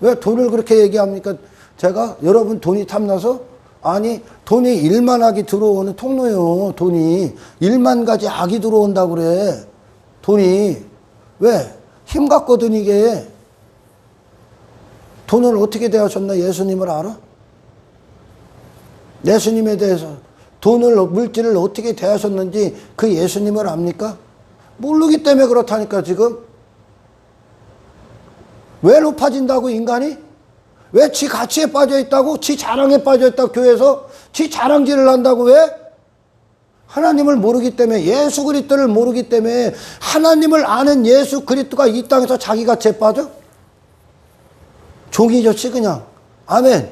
왜 돈을 그렇게 얘기합니까? 제가 여러분 돈이 탐나서? 아니, 돈이 일만하게 들어오는 통로요. 돈이 일만 가지 악이 들어온다고 그래. 돈이. 왜? 힘 같거든 이게. 돈을 어떻게 대하셨나 예수님을 알아? 예수님에 대해서 돈을, 물질을 어떻게 대하셨는지 그 예수님을 압니까? 모르기 때문에 그렇다니까 지금. 왜 높아진다고 인간이? 왜 지 가치에 빠져 있다고? 지 자랑에 빠져 있다고 교회에서? 지 자랑질을 한다고 왜? 하나님을 모르기 때문에, 예수 그리스도를 모르기 때문에. 하나님을 아는 예수 그리스도가 이 땅에서 자기 가치에 빠져? 종이셨지 그냥. 아멘.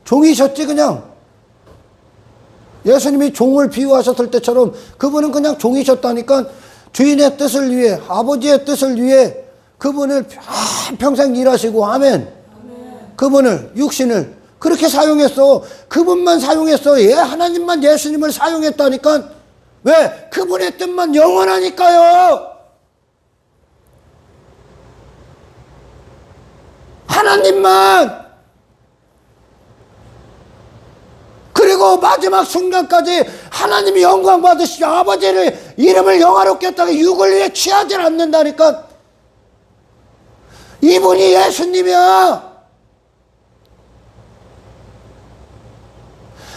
종이셨지 그냥. 예수님이 종을 비유하셨을 때처럼 그분은 그냥 종이셨다니까. 주인의 뜻을 위해, 아버지의 뜻을 위해 그분을 평생 일하시고. 아멘. 그분을, 육신을 그렇게 사용했어. 그분만 사용했어. 예, 하나님만 예수님을 사용했다니까. 왜? 그분의 뜻만 영원하니까요. 하나님만. 그리고 마지막 순간까지 하나님이 영광 받으시고 아버지를 이름을 영화롭게 했다가 육을 위해 취하지 않는다니까. 이분이 예수님이야.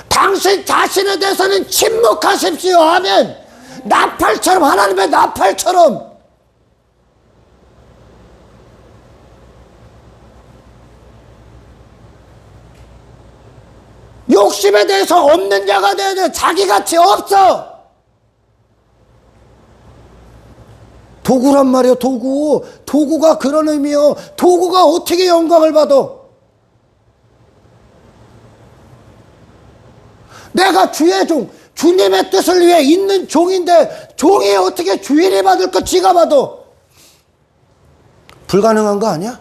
당신 자신에 대해서는 침묵하십시오. 아멘. 나팔처럼, 하나님의 나팔처럼. 욕심에 대해서 없는 자가 돼야 돼. 자기 가치 없어. 도구란 말이야. 도구. 도구가 그런 의미요. 도구가 어떻게 영광을 받아? 내가 주의 종, 주님의 뜻을 위해 있는 종인데 종이 어떻게 주인이 받을 거 지가 받아? 불가능한 거 아니야?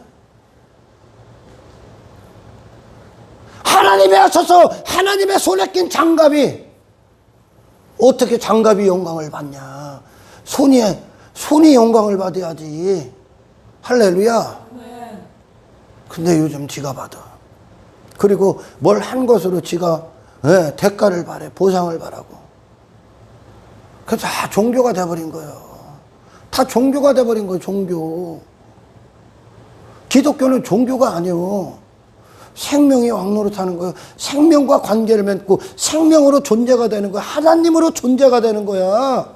하나님이 하셔서 하나님의 손에 낀 장갑이 어떻게 장갑이 영광을 받냐? 손이 영광을 받아야지. 할렐루야. 근데 요즘 지가 받아. 그리고 뭘 한 것으로 지가 대가를 바래, 보상을 바라고. 그래서 다 종교가 돼버린 거예요. 다 종교가 돼버린 거예요. 종교. 기독교는 종교가 아니에요. 생명이 왕노릇하는 거예요. 생명과 관계를 맺고 생명으로 존재가 되는 거야. 하나님으로 존재가 되는 거야.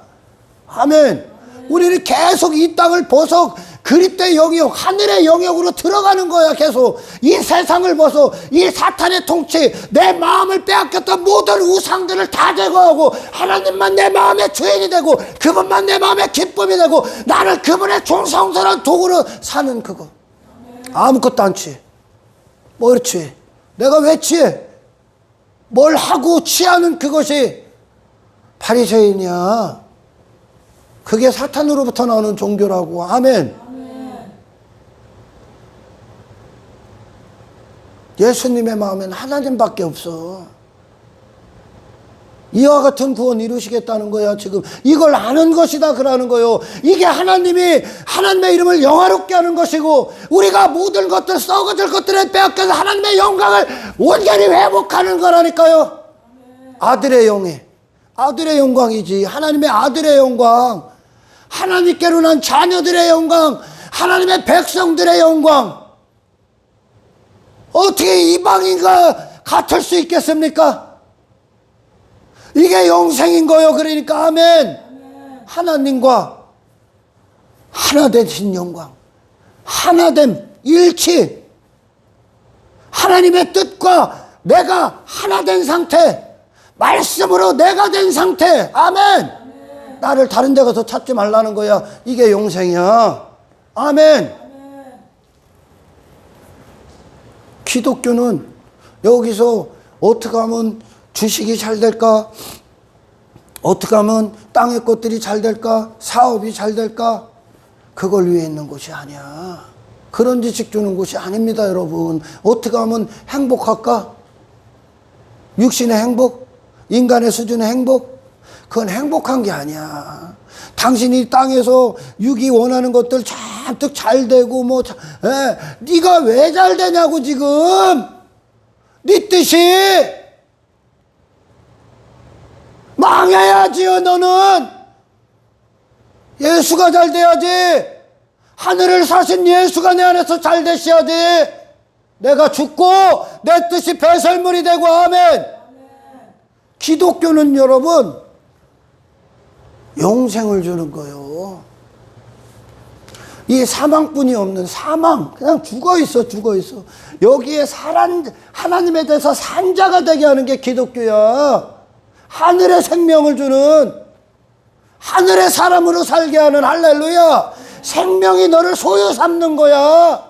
아멘. 우리는 계속 이 땅을 벗어 그리스도의 영역, 하늘의 영역으로 들어가는 거야. 계속 이 세상을 벗어 이 사탄의 통치, 내 마음을 빼앗겼던 모든 우상들을 다 제거하고 하나님만 내 마음의 주인이 되고 그분만 내 마음의 기쁨이 되고 나는 그분의 종성스러운 도구로 사는 그거. 아무것도 안 취해. 뭘 취해? 내가 왜 취해? 뭘 하고 취하는 그것이 바리새인이야. 그게 사탄으로부터 나오는 종교라고. 아멘. 예수님의 마음엔 하나님밖에 없어. 이와 같은 구원 이루시겠다는 거야. 지금 이걸 아는 것이다 그러는 거요. 이게 하나님의 이름을 영화롭게 하는 것이고 우리가 모든 것들, 썩어질 것들에 빼앗겨서 하나님의 영광을 온전히 회복하는 거라니까요. 아들의 영광이지. 하나님의 아들의 영광, 하나님께로 난 자녀들의 영광, 하나님의 백성들의 영광. 어떻게 이방인과 같을 수 있겠습니까? 이게 영생인 거요. 그러니까 아멘. 하나님과 하나 되신 영광, 하나됨, 일치. 하나님의 뜻과 내가 하나 된 상태, 말씀으로 내가 된 상태. 아멘. 나를 다른 데 가서 찾지 말라는 거야. 이게 영생이야. 아멘. 기독교는 여기서 어떻게 하면 주식이 잘 될까? 어떻게 하면 땅의 것들이 잘 될까? 사업이 잘 될까? 그걸 위해 있는 것이 아니야. 그런 지식 주는 곳이 아닙니다, 여러분. 어떻게 하면 행복할까? 육신의 행복? 인간의 수준의 행복? 그건 행복한 게 아니야. 당신이 땅에서 육이 원하는 것들 잔뜩 잘 되고 네가 왜 잘 되냐고 지금. 네 뜻이 망해야지요. 너는 예수가 잘 돼야지. 하늘을 사신 예수가 내 안에서 잘 되셔야지. 내가 죽고 내 뜻이 배설물이 되고. 아멘. 기독교는 여러분 영생을 주는 거예요. 이 사망뿐이 없는 사망, 그냥 죽어있어. 여기에 하나님에 대해서 산자가 되게 하는 게 기독교야. 하늘의 생명을 주는, 하늘의 사람으로 살게 하는. 할렐루야. 생명이 너를 소유 삼는 거야.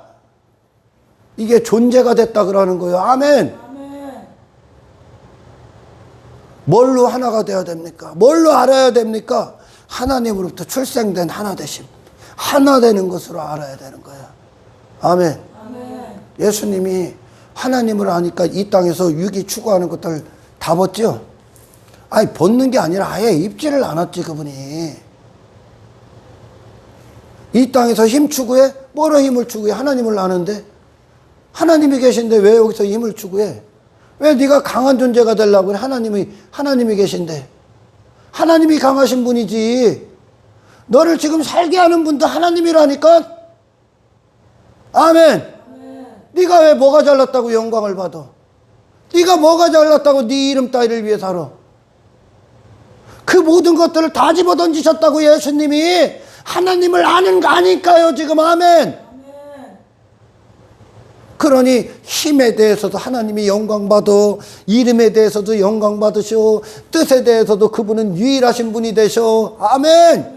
이게 존재가 됐다 그러는 거예요. 아멘. 뭘로 하나가 되어야 됩니까? 뭘로 알아야 됩니까? 하나님으로부터 출생된 하나 되심, 하나 되는 것으로 알아야 되는 거야. 아멘. 예수님이 하나님을 아니까 이 땅에서 육이 추구하는 것들 다 벗죠? 아니, 벗는 게 아니라 아예 입지를 않았지, 그분이. 이 땅에서 힘 추구해? 뭐로 힘을 추구해? 하나님을 아는데? 하나님이 계신데 왜 여기서 힘을 추구해? 왜 네가 강한 존재가 되려고 그래? 하나님이 계신데. 하나님이 강하신 분이지. 너를 지금 살게 하는 분도 하나님이라니까. 아멘. 네가 왜 뭐가 잘났다고 영광을 받아? 네가 뭐가 잘났다고 네 이름 따위를 위해 살아? 그 모든 것들을 다 집어던지셨다고. 예수님이 하나님을 아는 거 아닐까요 지금. 아멘. 그러니 힘에 대해서도 하나님이 영광받아, 이름에 대해서도 영광받으시오, 뜻에 대해서도 그분은 유일하신 분이 되셔. 아멘.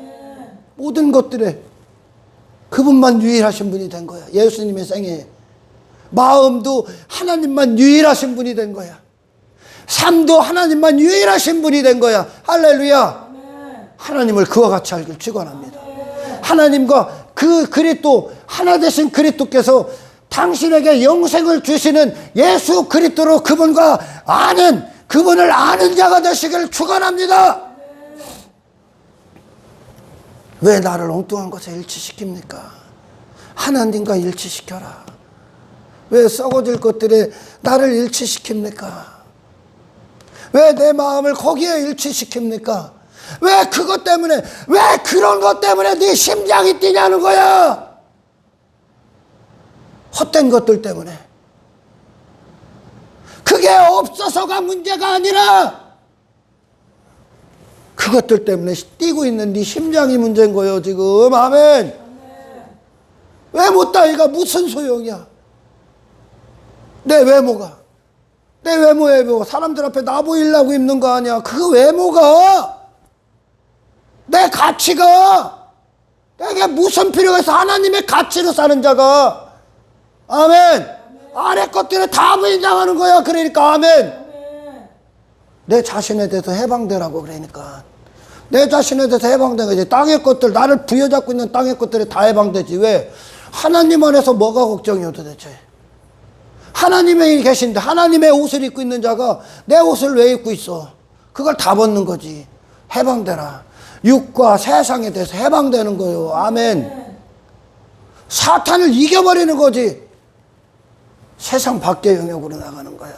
모든 것들에 그분만 유일하신 분이 된 거야. 예수님의 생애. 마음도 하나님만 유일하신 분이 된 거야. 삶도 하나님만 유일하신 분이 된 거야. 할렐루야. 하나님을 그와 같이 알길 축원합니다. 하나님과 그 그리스도, 하나 되신 그리스도께서 당신에게 영생을 주시는 예수 그리스도로 그분과 그분을 아는 자가 되시기를 축원합니다. 왜 나를 엉뚱한 것에 일치시킵니까? 하나님과 일치시켜라. 왜 썩어질 것들에 나를 일치시킵니까? 왜 내 마음을 거기에 일치시킵니까? 왜 그것 때문에, 왜 그런 것 때문에 네 심장이 뛰냐는 거야. 헛된 것들 때문에. 그게 없어서가 문제가 아니라 그것들 때문에 뛰고 있는 네 심장이 문제인 거예요 지금. 아멘. 왜 못다이가 무슨 소용이야. 내 외모가, 내 외모에 사람들 앞에 나 보이려고 입는 거 아니야. 그 외모가, 내 가치가 내게 무슨 필요가 있어. 하나님의 가치로 사는 자가. 아멘. 아래 것들을 다 부인당하는 거야. 그러니까 아멘. 내 자신에 대해서 해방되라고. 그러니까 내 자신에 대해서 해방된 거지. 땅의 것들, 나를 부여잡고 있는 땅의 것들이 다 해방되지. 왜? 하나님 안에서 뭐가 걱정이요 도대체. 하나님이 계신데 하나님의 옷을 입고 있는 자가 내 옷을 왜 입고 있어? 그걸 다 벗는 거지. 해방되라. 육과 세상에 대해서 해방되는 거예요. 아멘. 사탄을 이겨버리는 거지. 세상 밖의 영역으로 나가는 거야.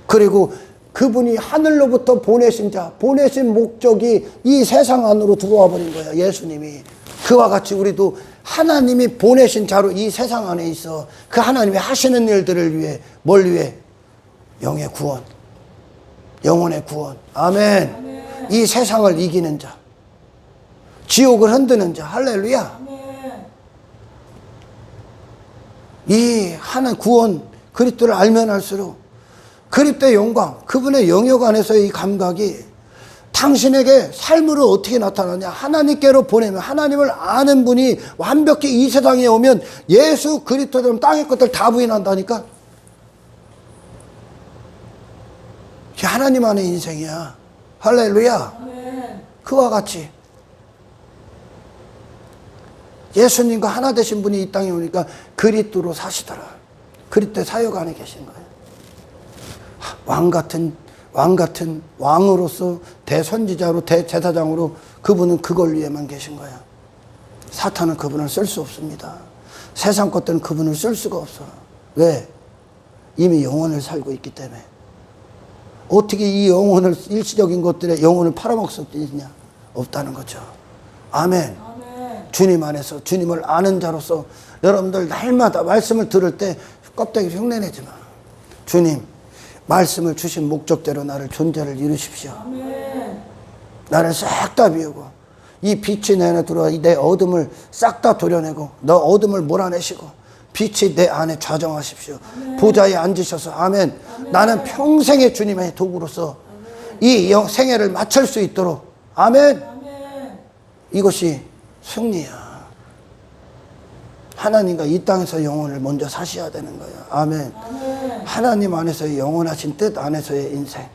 그리고 그분이 하늘로부터 보내신 자, 보내신 목적이 이 세상 안으로 들어와 버린 거야. 예수님이. 그와 같이 우리도 하나님이 보내신 자로 이 세상 안에 있어. 그 하나님이 하시는 일들을 위해, 뭘 위해? 영의 구원, 영혼의 구원. 아멘. 아멘. 이 세상을 이기는 자, 지옥을 흔드는 자. 할렐루야. 아멘. 이 하나 구원, 그리스도를 알면 알수록 그리스도의 영광, 그분의 영역 안에서의 이 감각이 당신에게 삶으로 어떻게 나타나냐. 하나님께로 보내면, 하나님을 아는 분이 완벽히 이 세상에 오면 예수 그리스도처럼 땅의 것들 다 부인한다니까. 이게 하나님 안의 인생이야. 할렐루야. 아멘. 그와 같이 예수님과 하나 되신 분이 이 땅에 오니까 그리스도로 사시더라. 그리스도의 사역 안에 계신 거예요. 왕 같은 왕으로서 대선지자로 대제사장으로 그분은 그걸 위해만 계신 거야. 사탄은 그분을 쓸 수 없습니다. 세상 것들은 그분을 쓸 수가 없어. 왜? 이미 영혼을 살고 있기 때문에. 어떻게 이 영혼을, 일시적인 것들에 영혼을 팔아먹을 수 있냐? 없다는 거죠. 아멘. 주님 안에서 주님을 아는 자로서 여러분들 날마다 말씀을 들을 때 껍데기 흉내내지 마. 주님, 말씀을 주신 목적대로 나를 존재를 이루십시오. 아멘. 나를 싹 다 비우고 이 빛이 내 안에 들어와 내 어둠을 싹 다 도려내고 너 어둠을 몰아내시고 빛이 내 안에 좌정하십시오. 아멘. 보좌에 앉으셔서 아멘. 아멘. 나는 평생의 주님의 도구로서 아멘. 이 생애를 마칠 수 있도록 아멘. 아멘. 이것이 승리야. 하나님과 이 땅에서 영혼을 먼저 사셔야 되는 거예요. 아멘. 아멘. 하나님 안에서의 영원하신 뜻 안에서의 인생.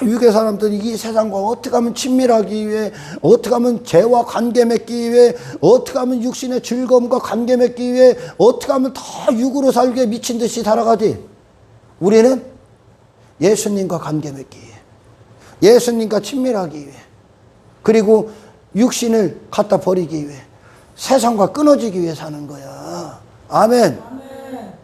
유괴 사람들이 이 세상과 어떻게 하면 친밀하기 위해, 어떻게 하면 죄와 관계 맺기 위해, 어떻게 하면 육신의 즐거움과 관계 맺기 위해, 어떻게 하면 더 육으로 살기 위해 미친 듯이 살아가지. 우리는 예수님과 관계 맺기 위해, 예수님과 친밀하기 위해, 그리고 육신을 갖다 버리기 위해, 세상과 끊어지기 위해 사는 거야. 아멘. 아멘.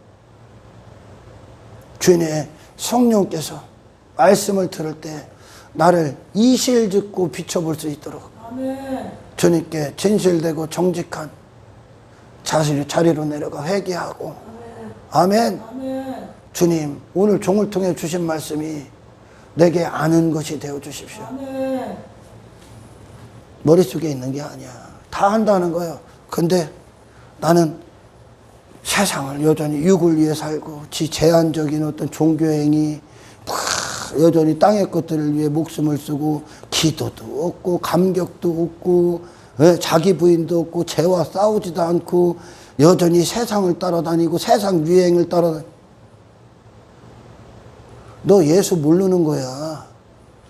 주님의 성령께서 말씀을 들을 때 나를 이실직고 비춰볼 수 있도록 아멘. 주님께 진실되고 정직한 자리로 내려가 회개하고 아멘. 아멘. 주님, 오늘 종을 통해 주신 말씀이 내게 아는 것이 되어 주십시오. 아멘. 머릿속에 있는 게 아니야. 다 한다는 거예요. 근데 나는 세상을 여전히 육을 위해 살고 지 제한적인 어떤 종교행위 여전히 땅의 것들을 위해 목숨을 쓰고 기도도 없고 감격도 없고 자기 부인도 없고 죄와 싸우지도 않고 여전히 세상을 따라다니고 세상 유행을 따라다니고 너 예수 모르는 거야.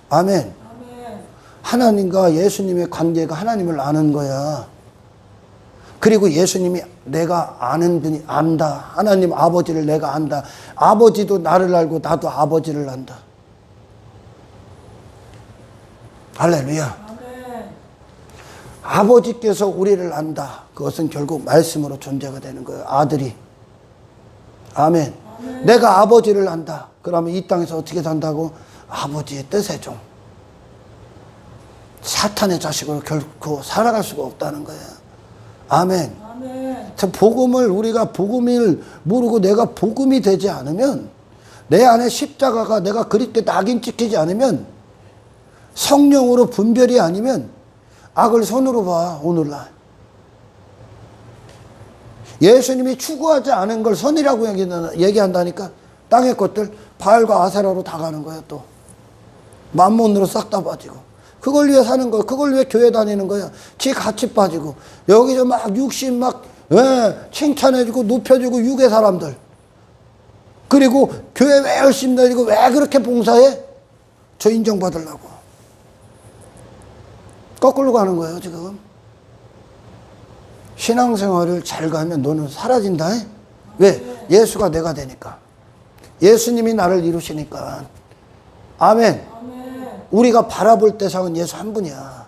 아멘. 아멘. 하나님과 예수님의 관계가 하나님을 아는 거야. 그리고 예수님이 내가 아는 분이 안다. 하나님 아버지를 내가 안다. 아버지도 나를 알고 나도 아버지를 안다. 할렐루야. 아멘. 아버지께서 우리를 안다. 그것은 결국 말씀으로 존재가 되는 거예요. 아들이. 아멘. 아멘. 내가 아버지를 안다. 그러면 이 땅에서 어떻게 산다고? 아버지의 뜻에 좀. 사탄의 자식으로 결코 살아갈 수가 없다는 거예요. 아멘. 아멘. 복음을 우리가 복음을 모르고 내가 복음이 되지 않으면 내 안에 십자가가 내가 그립게 낙인 찍히지 않으면 성령으로 분별이 아니면 악을 선으로 봐. 오늘날 예수님이 추구하지 않은 걸 선이라고 얘기한다니까. 땅의 것들 바알과 아세라로 다 가는 거야. 또 만몬으로 싹 다 빠지고 그걸 위해 사는 거야. 그걸 위해 교회 다니는 거야. 지 같이 빠지고 여기서 막 육신 막 칭찬해주고 높여주고 육의 사람들. 그리고 교회 왜 열심히 다니고 왜 그렇게 봉사해? 저 인정받으려고. 거꾸로 가는 거예요 지금. 신앙생활을 잘 가면 너는 사라진다. 왜? 예수가 내가 되니까. 예수님이 나를 이루시니까. 아멘. 우리가 바라볼 대상은 예수 한 분이야.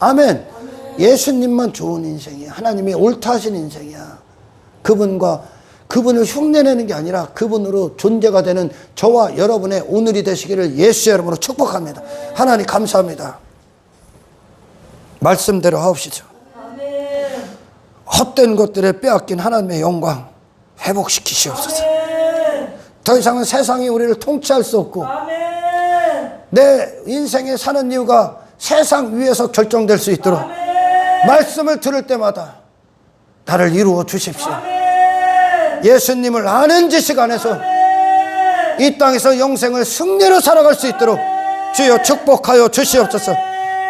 아멘. 예수님만 좋은 인생이야. 하나님이 옳다 하신 인생이야. 그분을 흉내내는 게 아니라 그분으로 존재가 되는 저와 여러분의 오늘이 되시기를 예수의 이름으로 축복합니다. 하나님 감사합니다. 말씀대로 하옵시죠. 아멘. 헛된 것들에 빼앗긴 하나님의 영광 회복시키시옵소서. 아멘. 더 이상은 세상이 우리를 통치할 수 없고 아멘. 내 인생에 사는 이유가 세상 위에서 결정될 수 있도록 아멘. 말씀을 들을 때마다 나를 이루어 주십시오. 아멘. 예수님을 아는 지식 안에서 아멘. 이 땅에서 영생을 승리로 살아갈 수 있도록 주여 축복하여 주시옵소서.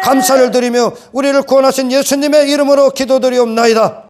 감사를 드리며 우리를 구원하신 예수님의 이름으로 기도드리옵나이다.